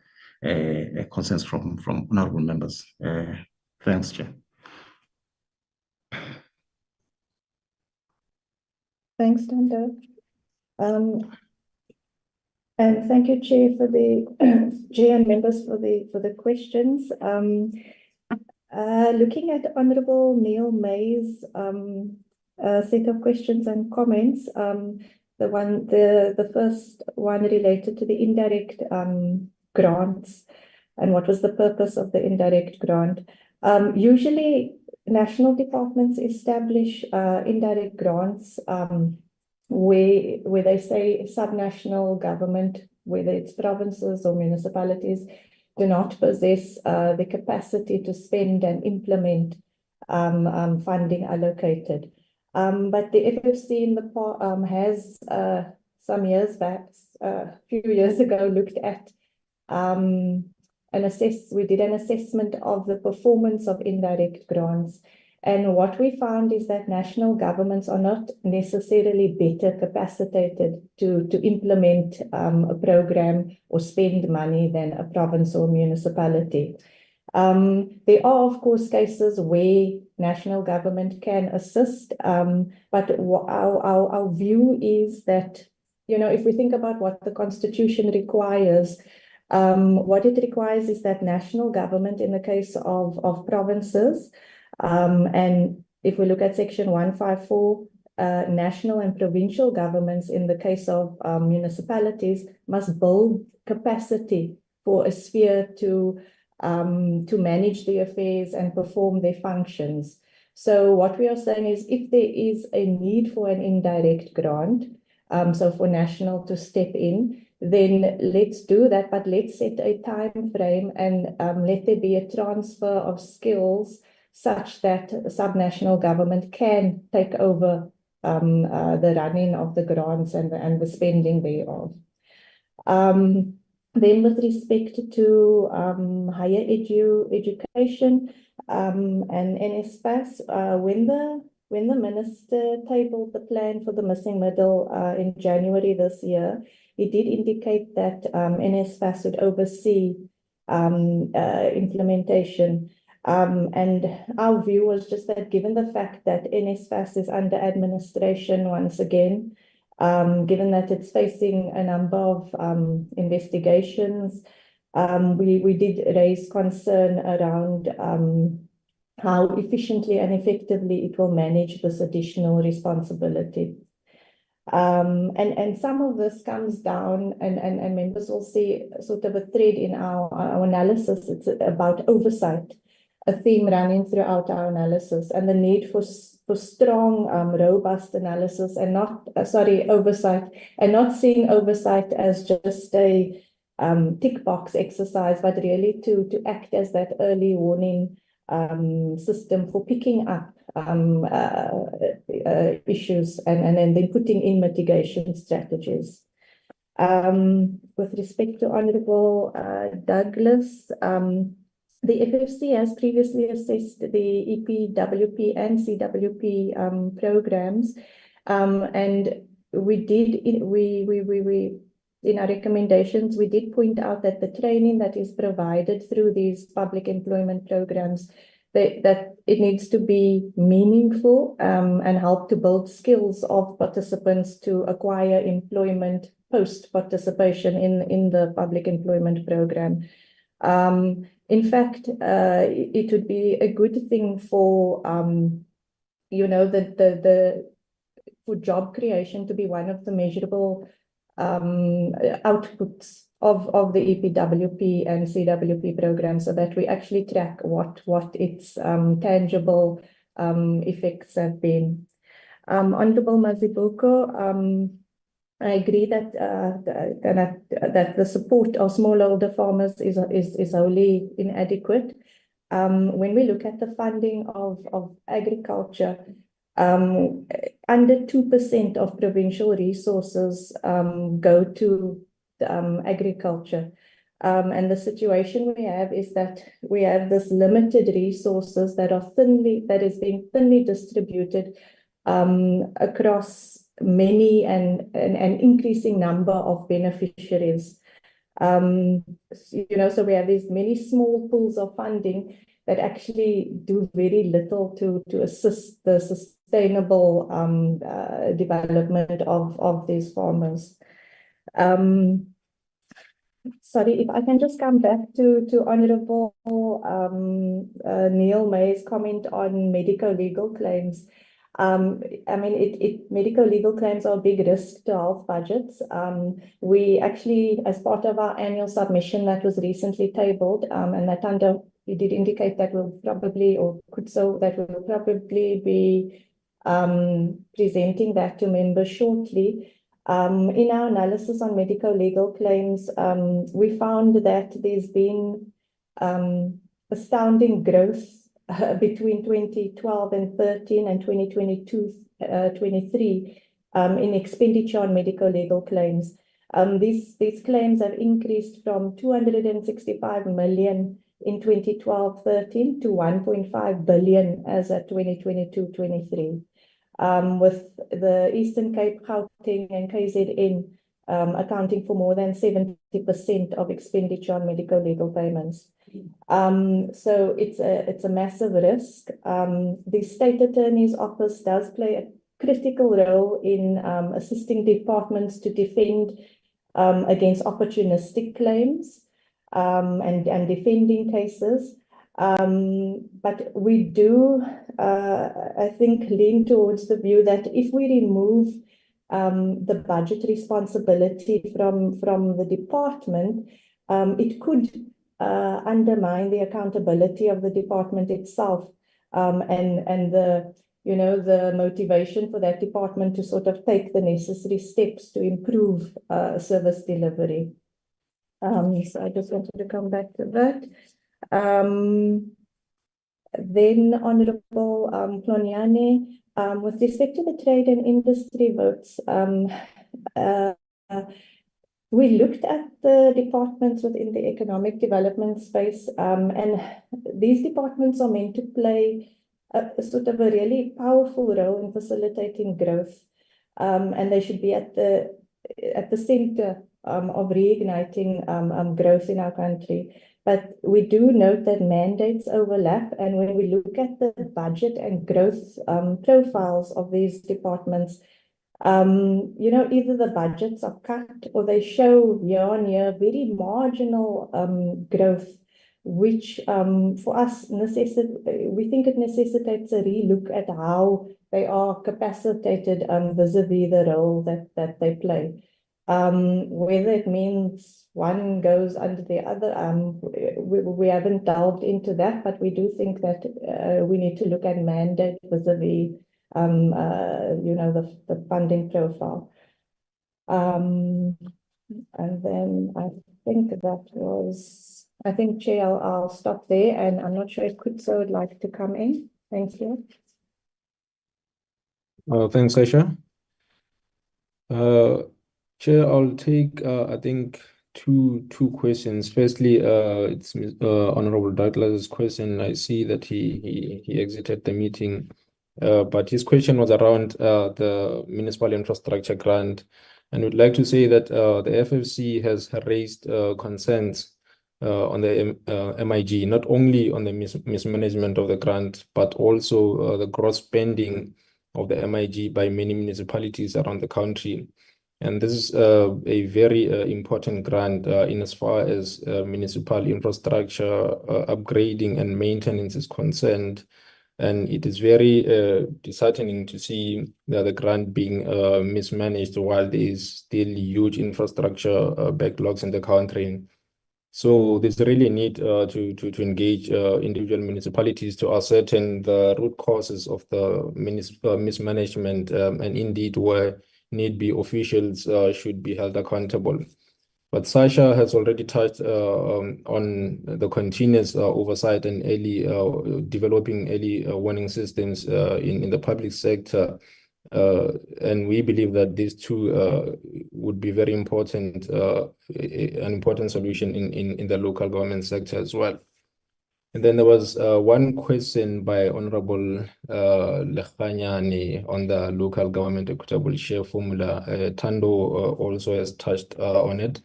concerns from honorable members. Thanks, Chair. Thanks, Tando. And thank you, Chair, for the Chair and members for the questions. Looking at Honourable Neil May's set of questions and comments, the first one related to the indirect grants and what was the purpose of the indirect grant. Usually, national departments establish indirect grants where they say subnational government, whether it's provinces or municipalities, do not possess the capacity to spend and implement funding allocated. But the FFC in the has some years back, a few years ago, looked at we did an assessment of the performance of indirect grants. And what we found is that national governments are not necessarily better capacitated to implement a program or spend money than a province or municipality. There are, of course, cases where national government can assist, but our view is that, if we think about what the Constitution requires, what it requires is that national government, in the case of provinces, and if we look at Section 154, national and provincial governments, in the case of municipalities, must build capacity for a sphere to manage their affairs and perform their functions. So what we are saying is, if there is a need for an indirect grant, so for national to step in, then let's do that, but let's set a time frame and let there be a transfer of skills such that subnational government can take over the running of the grants and the spending thereof. Then with respect to higher education and NSFAS, when the minister tabled the plan for the missing middle in January this year, he did indicate that NSFAS would oversee implementation. And our view was just that, given the fact that NSFAS is under administration once again, given that it's facing a number of investigations, we did raise concern around how efficiently and effectively it will manage this additional responsibility. And some of this comes down, and members will see sort of a thread in our analysis. It's about oversight, a theme running throughout our analysis, and the need for strong, robust analysis and oversight, and not seeing oversight as just a tick box exercise, but really to act as that early warning system for picking up issues and then putting in mitigation strategies. With respect to Honourable Douglas, the FFC has previously assessed the EPWP and CWP programs, and in our recommendations, we did point out that the training that is provided through these public employment programs, that it needs to be meaningful and help to build skills of participants to acquire employment post-participation in the public employment program. In fact, it would be a good thing for, for job creation to be one of the measurable outputs of the EPWP and CWP program, so that we actually track what its tangible effects have been. Honourable Mazibuko, I agree that the support of smallholder farmers is wholly inadequate. When we look at the funding of agriculture, under 2% of provincial resources go to agriculture. And the situation we have is that we have this limited resources that is being thinly distributed across many and an increasing number of beneficiaries. So we have these many small pools of funding, that actually do very little to assist the sustainable development of these farmers. Sorry, if I can just come back to Honorable Neil May's comment on medico-legal claims. I mean, medical legal claims are a big risk to health budgets. We actually, as part of our annual submission that was recently tabled, and that we did indicate that we'll probably, that we'll probably be presenting that to members shortly. In our analysis on medical legal claims, we found that there's been astounding growth between 2012 and 13 and 2022-23 in expenditure on medical legal claims. These claims have increased from 265 million in 2012-13 to 1.5 billion as at 2022-23. With the Eastern Cape, Gauteng and KZN accounting for more than 70% of expenditure on medical legal payments. So it's a massive risk. The State Attorney's Office does play a critical role in assisting departments to defend against opportunistic claims and defending cases. But we do, I think, lean towards the view that if we remove the budget responsibility from the department, it could undermine the accountability of the department itself, and the motivation for that department to sort of take the necessary steps to improve service delivery. So I just wanted to come back to that. Then Honorable Plonyane, with respect to the trade and industry votes, we looked at the departments within the economic development space, and these departments are meant to play a sort of a really powerful role in facilitating growth, and they should be at the center of reigniting growth in our country. But we do note that mandates overlap, and when we look at the budget and growth profiles of these departments, either the budgets are cut or they show year-on-year very marginal growth, which for us we think it necessitates a relook at how they are capacitated vis-a-vis the role that they play. Whether it means one goes under the other, we haven't delved into that, but we do think that we need to look at mandate vis-a-vis the funding profile. And then I think Chair, I'll stop there, and I'm not sure if Kutso would like to come in. Thank you. Thanks, Aisha. Chair, I'll take I think two questions. Firstly, it's Honorable Douglas's question. I see that he exited the meeting, but his question was around the municipal infrastructure grant, and would like to say that the FFC has raised concerns on the MIG, not only on the mismanagement of the grant, but also the gross spending of the MIG by many municipalities around the country. And this is a very important grant in as far as municipal infrastructure upgrading and maintenance is concerned. And it is very disheartening to see the grant being mismanaged while there is still huge infrastructure backlogs in the country. So there's really a need to engage individual municipalities to ascertain the root causes of the mismanagement, and indeed where need be, officials should be held accountable. But Sasha has already touched on the continuous oversight and developing early warning systems in the public sector. And we believe that these two would be very important, an important solution in the local government sector as well. And then there was one question by Honorable Lekhanyane on the local government equitable share formula. Tando also has touched on it.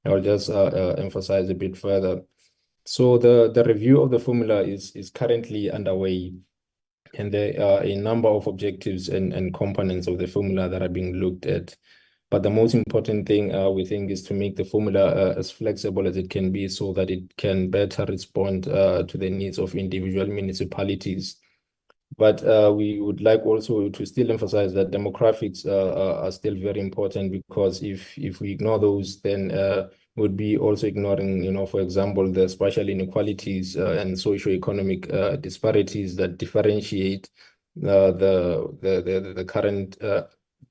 I'll just emphasize a bit further. So the review of the formula is currently underway, and there are a number of objectives and components of the formula that are being looked at. But the most important thing we think is to make the formula as flexible as it can be so that it can better respond to the needs of individual municipalities. But we would like also to still emphasize that demographics are still very important, because if we ignore those, then would be also ignoring, for example, the spatial inequalities and socioeconomic disparities that differentiate the current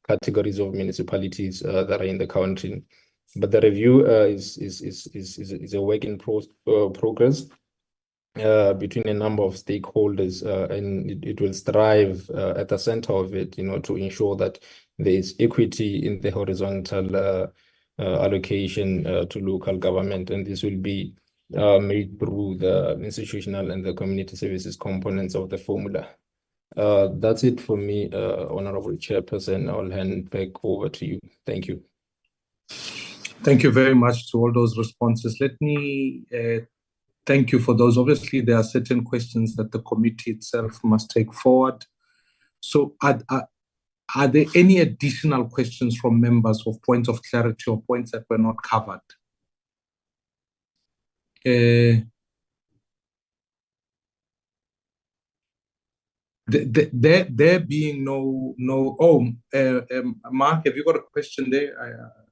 categories of municipalities that are in the country. But the review is a work in progress between a number of stakeholders, and it will strive at the center of it, to ensure that there is equity in the horizontal allocation to local government, and this will be made through the institutional and the community services components of the formula. That's it for me, Honorable Chairperson. I'll hand back over to you. Thank you. Thank you very much to all those responses. Let me thank you for those. Obviously, there are certain questions that the committee itself must take forward. So are there any additional questions from members of points of clarity or points that were not covered? There being no. Mark, have you got a question there?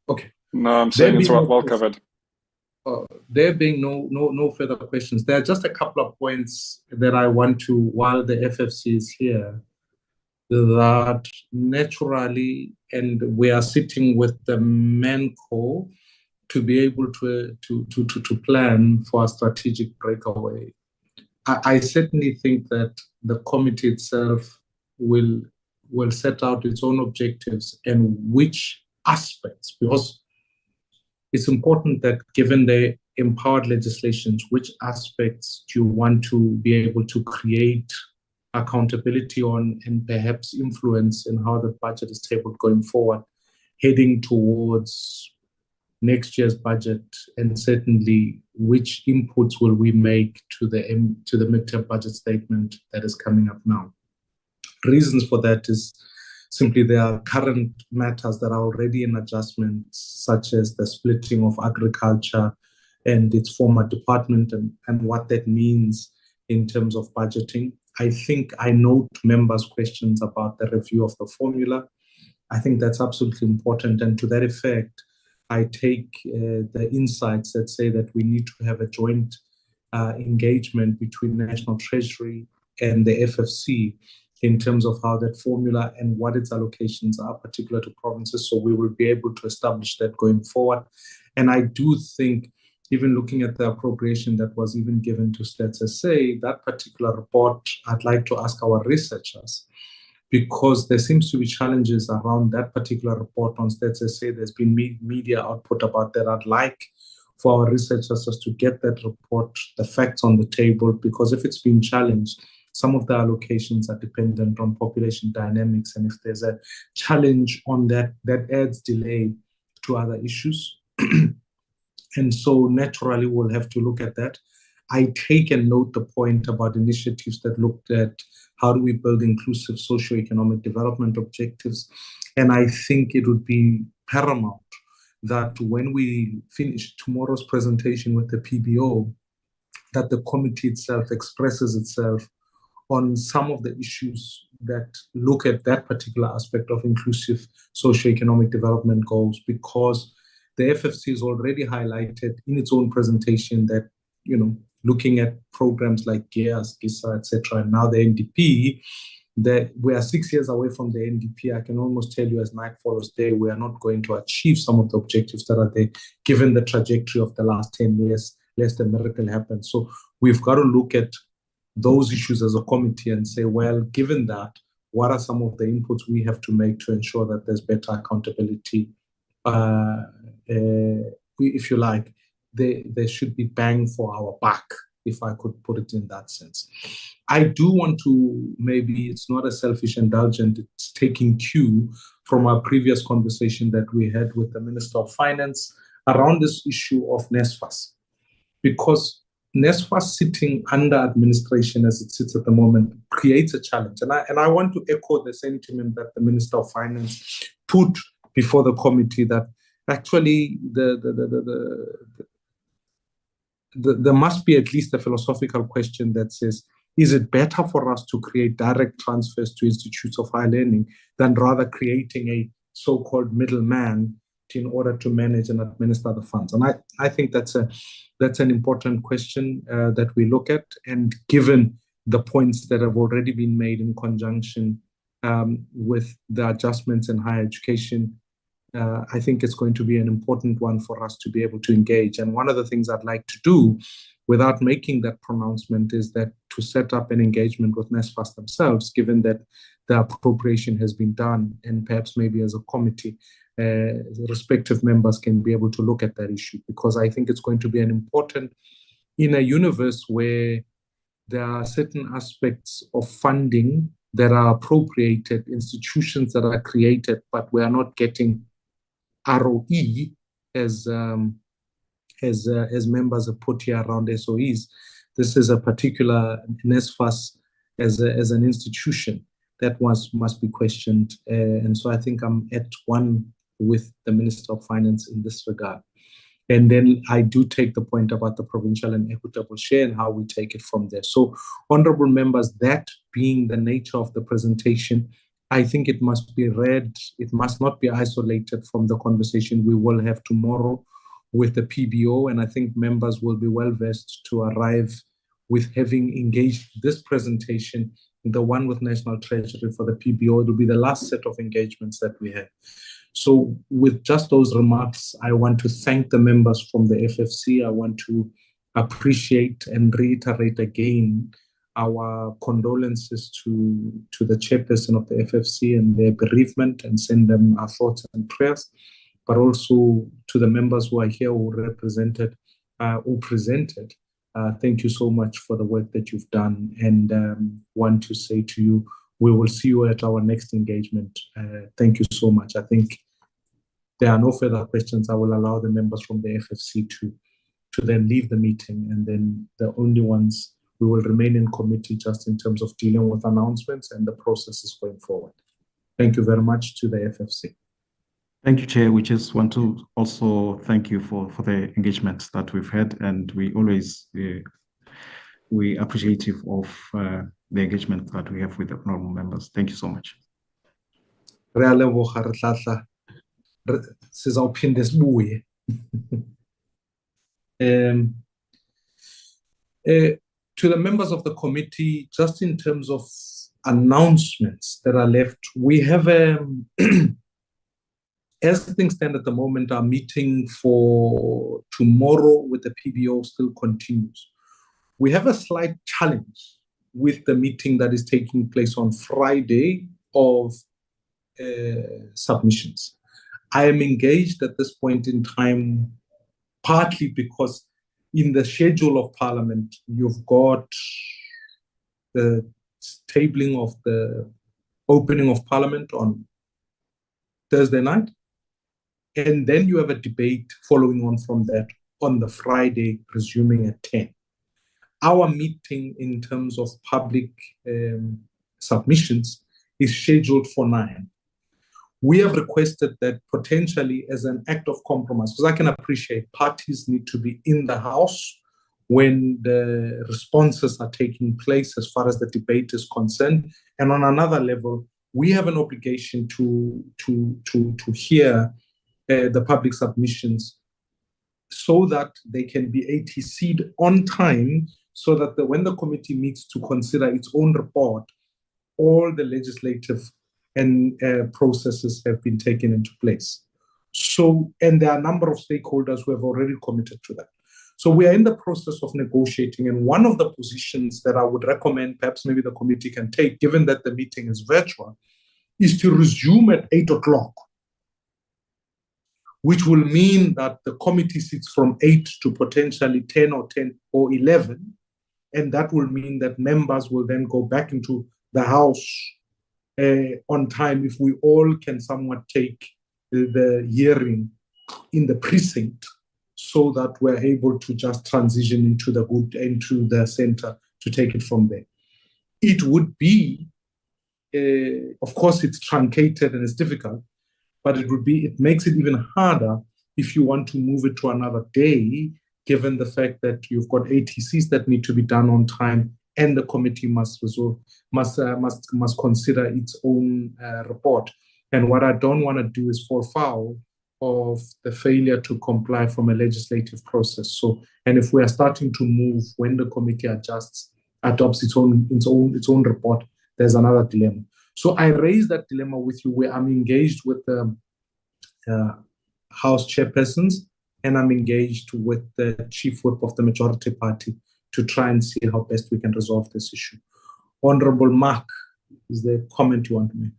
Okay. No, I'm saying it's well covered. There being no further questions, there are just a couple of points that I want to, while the FFC is here, that naturally, and we are sitting with the MANCO to be able to plan for a strategic breakaway. I certainly think that the committee itself will set out its own objectives and which aspects, because it's important that given the empowered legislations, which aspects do you want to be able to create accountability on and perhaps influence in how the budget is tabled going forward, heading towards next year's budget, and certainly which inputs will we make to the midterm budget statement that is coming up now. Reasons for that is simply there are current matters that are already in adjustment, such as the splitting of agriculture and its former department and what that means in terms of budgeting. I think I note members' questions about the review of the formula. I think that's absolutely important. And to that effect, I take the insights that say that we need to have a joint engagement between National Treasury and the FFC in terms of how that formula and what its allocations are particular to provinces. So we will be able to establish that going forward. And I do think, even looking at the appropriation that was even given to Stats SA, that particular report, I'd like to ask our researchers, because there seems to be challenges around that particular report on Stats SA. There's been media output about that. I'd like for our researchers just to get that report, the facts on the table, because if it's been challenged, some of the allocations are dependent on population dynamics. And if there's a challenge on that, that adds delay to other issues. And so naturally, we'll have to look at that. I take and note the point about initiatives that looked at how do we build inclusive socioeconomic development objectives. And I think it would be paramount that when we finish tomorrow's presentation with the PBO, that the committee itself expresses itself on some of the issues that look at that particular aspect of inclusive socioeconomic development goals, because the FFC has already highlighted in its own presentation that, looking at programs like GEAS, GISA, etc., and now the NDP, that we are 6 years away from the NDP. I can almost tell you, as night follows day, we are not going to achieve some of the objectives that are there, given the trajectory of the last 10 years, lest a miracle happens. So we've got to look at those issues as a committee and say, well, given that, what are some of the inputs we have to make to ensure that there's better accountability? If you like, there should be bang for our buck, if I could put it in that sense. I do want to, maybe it's not a selfish indulgent, it's taking cue from our previous conversation that we had with the Minister of Finance around this issue of NSFAS. Because NSFAS sitting under administration as it sits at the moment creates a challenge. And I want to echo the sentiment that the Minister of Finance put before the committee, that actually there must be at least a philosophical question that says, is it better for us to create direct transfers to institutes of higher learning than rather creating a so-called middleman in order to manage and administer the funds? And I think that's an important question that we look at. And given the points that have already been made in conjunction with the adjustments in higher education, I think it's going to be an important one for us to be able to engage. And one of the things I'd like to do without making that pronouncement is that to set up an engagement with NSFAS themselves, given that the appropriation has been done, and perhaps maybe as a committee, the respective members can be able to look at that issue, because I think it's going to be an important, in a universe where there are certain aspects of funding that are appropriated, institutions that are created, but we are not getting ROE as members have put here around SOEs. This is a particular NSFAS as an institution that must be questioned. And so I think I'm at one with the Minister of Finance in this regard. And then I do take the point about the provincial and equitable share and how we take it from there. So, honorable members, that being the nature of the presentation, I think it must be read. It must not be isolated from the conversation we will have tomorrow with the PBO. And I think members will be well versed to arrive with having engaged this presentation, the one with National Treasury for the PBO. It will be the last set of engagements that we have. So with just those remarks, I want to thank the members from the FFC. I want to appreciate and reiterate again our condolences to the chairperson of the FFC and their bereavement, and send them our thoughts and prayers, but also to the members who are here who represented or presented. Thank you so much for the work that you've done, and want to say to you, we will see you at our next engagement. Thank you so much. I think there are no further questions. I will allow the members from the FFC to then leave the meeting, and then the only ones we will remain in committee just in terms of dealing with announcements and the processes going forward. Thank you very much to the FFC. Thank you, Chair. We just want to also thank you for the engagements that we've had, and we always we appreciative of the engagement that we have with the honorable members. Thank you so much. To the members of the committee, just in terms of announcements that are left, we have, as things stand at the moment, our meeting for tomorrow with the PBO still continues. We have a slight challenge with the meeting that is taking place on Friday of submissions. I am engaged at this point in time, partly because in the schedule of Parliament, you've got the tabling of the opening of Parliament on Thursday night, and then you have a debate following on from that on the Friday, resuming at 10. Our meeting in terms of public submissions is scheduled for 9. We have requested that potentially as an act of compromise, because I can appreciate parties need to be in the House when the responses are taking place as far as the debate is concerned. And on another level, we have an obligation to hear the public submissions so that they can be ATC'd on time, so that when the committee meets to consider its own report, all the legislative and processes have been taken into place. So, and there are a number of stakeholders who have already committed to that. So we are in the process of negotiating, and one of the positions that I would recommend, perhaps maybe the committee can take, given that the meeting is virtual, is to resume at 8 o'clock, which will mean that the committee sits from 8 to potentially 10 or 11, and that will mean that members will then go back into the House on time, if we all can somewhat take the hearing in the precinct, so that we're able to just transition into the center to take it from there. It would be, of course, it's truncated and it's difficult, but it makes it even harder if you want to move it to another day, given the fact that you've got ATCs that need to be done on time, and the committee must consider its own report. And what I don't want to do is fall foul of the failure to comply from a legislative process. So, and if we are starting to move when the committee adopts its own report, there's another dilemma. So I raised that dilemma with you, where I'm engaged with the House chairpersons, and I'm engaged with the chief whip of the majority party to try and see how best we can resolve this issue. Honorable Mark, is there a comment you want to make?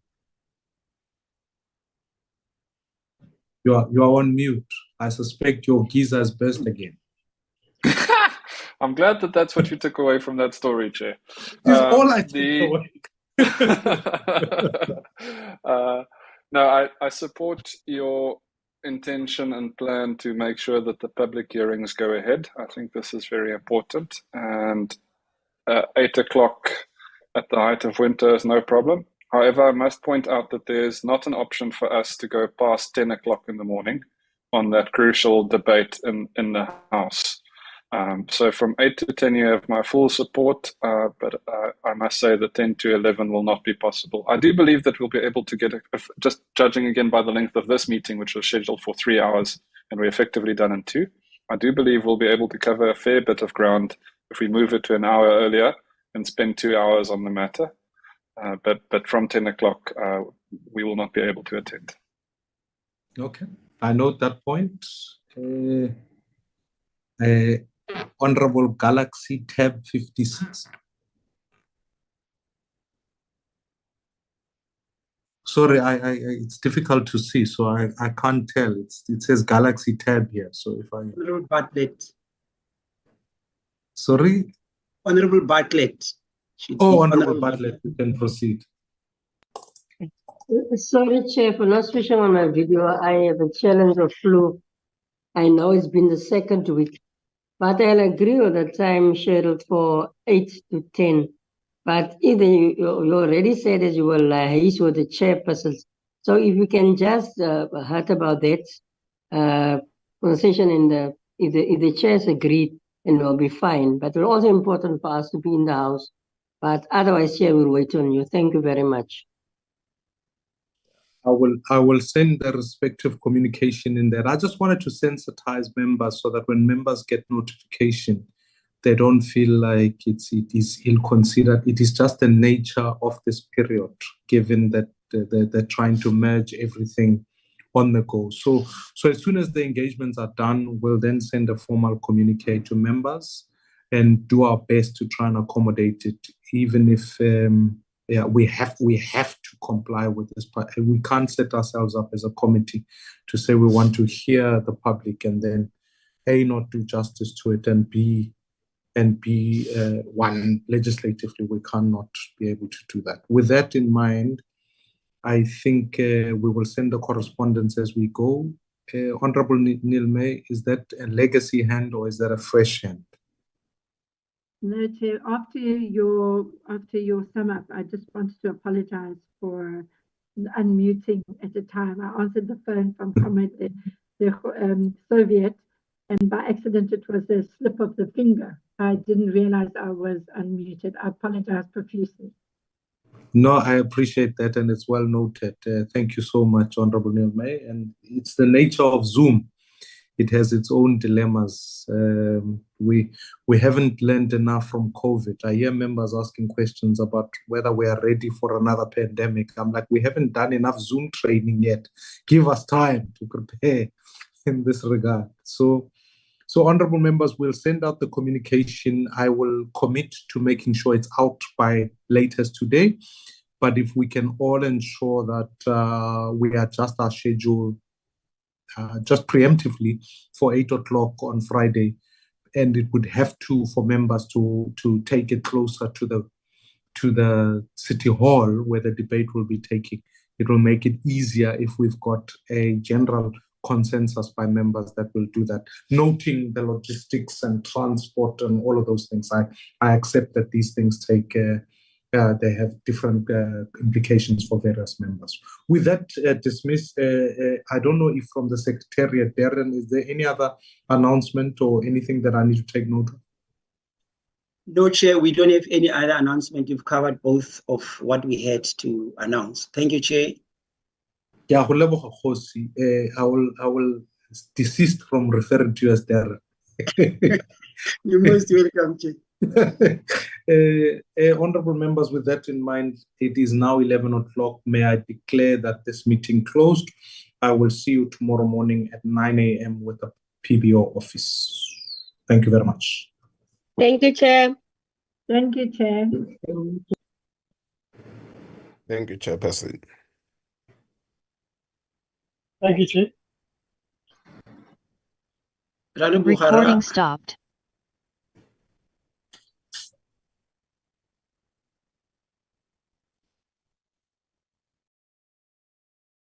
You are on mute. I suspect your geezer has burst again. I'm glad that that's what you took away from that story, Chair. It's all I took away. No, I support your intention and plan to make sure that the public hearings go ahead. I think this is very important. And 8 o'clock at the height of winter is no problem. However, I must point out that there's not an option for us to go past 10 o'clock in the morning on that crucial debate in the House. So from 8 to 10, you have my full support, but I must say that 10 to 11 will not be possible. I do believe that we'll be able to get, just judging again by the length of this meeting, which was scheduled for 3 hours, and we're effectively done in 2. I do believe we'll be able to cover a fair bit of ground if we move it to an hour earlier and spend 2 hours on the matter. But from 10 o'clock, we will not be able to attend. Okay, I note that point. Honorable Galaxy tab 56. Sorry, it's difficult to see, so I can't tell. It says Galaxy tab here. So if I Honorable Bartlett. Sorry? Honorable Bartlett. Honorable Bartlett, you can proceed. Sorry, Chair, for not switching on my video. I have a challenge of flu. I know it's been the second week, but I'll agree with the time scheduled for 8 to 10. But either you already said that you will liaise with the chairpersons. So if you can just heard about that conversation if the chairs agreed, and we'll be fine. But it's also important for us to be in the House. But otherwise, Chair, we'll wait on you. Thank you very much. I will send the respective communication in there. I just wanted to sensitize members so that when members get notification, they don't feel like it is ill-considered. It is just the nature of this period, given that they're trying to merge everything on the go. So as soon as the engagements are done, we'll then send a formal communique to members and do our best to try and accommodate it, even if we have to comply with this. But we can't set ourselves up as a committee to say we want to hear the public and then A, not do justice to it, and B, one, legislatively, we cannot be able to do that. With that in mind, I think we will send the correspondence as we go. Honorable Neil May, is that a legacy hand or is that a fresh hand? No, Chair, after your sum up, I just wanted to apologize for unmuting at the time. I answered the phone from Comrade the Soviet, and by accident it was a slip of the finger. I didn't realize I was unmuted. I apologize profusely. No, I appreciate that, and it's well noted. Thank you so much, Honorable Neil May. And it's the nature of Zoom. It has its own dilemmas. We haven't learned enough from COVID. I hear members asking questions about whether we are ready for another pandemic. I'm like, we haven't done enough Zoom training yet. Give us time to prepare in this regard. So honorable members, will send out the communication. I will commit to making sure it's out by latest today. But if we can all ensure that we adjust our schedule just preemptively for 8 o'clock on Friday, and it would have to for members to take it closer to the City Hall where the debate will be taking. It will make it easier if we've got a general consensus by members that will do that. Noting the logistics and transport and all of those things, I accept that these things take, they have different implications for various members. With that dismissed, I don't know if from the Secretariat, Darren, is there any other announcement or anything that I need to take note of? No, Chair, we don't have any other announcement. You've covered both of what we had to announce. Thank you, Chair. Yeah, I will desist from referring to you as Darren. You're most welcome, Chair. Honorable members, with that in mind, it is now 11 o'clock. May I declare that this meeting closed? I will see you tomorrow morning at 9 a.m. with the PBO office. Thank you very much. Thank you, Chair. Thank you, Chair. Thank you, Chairperson. Thank you, Chair. Recording stopped.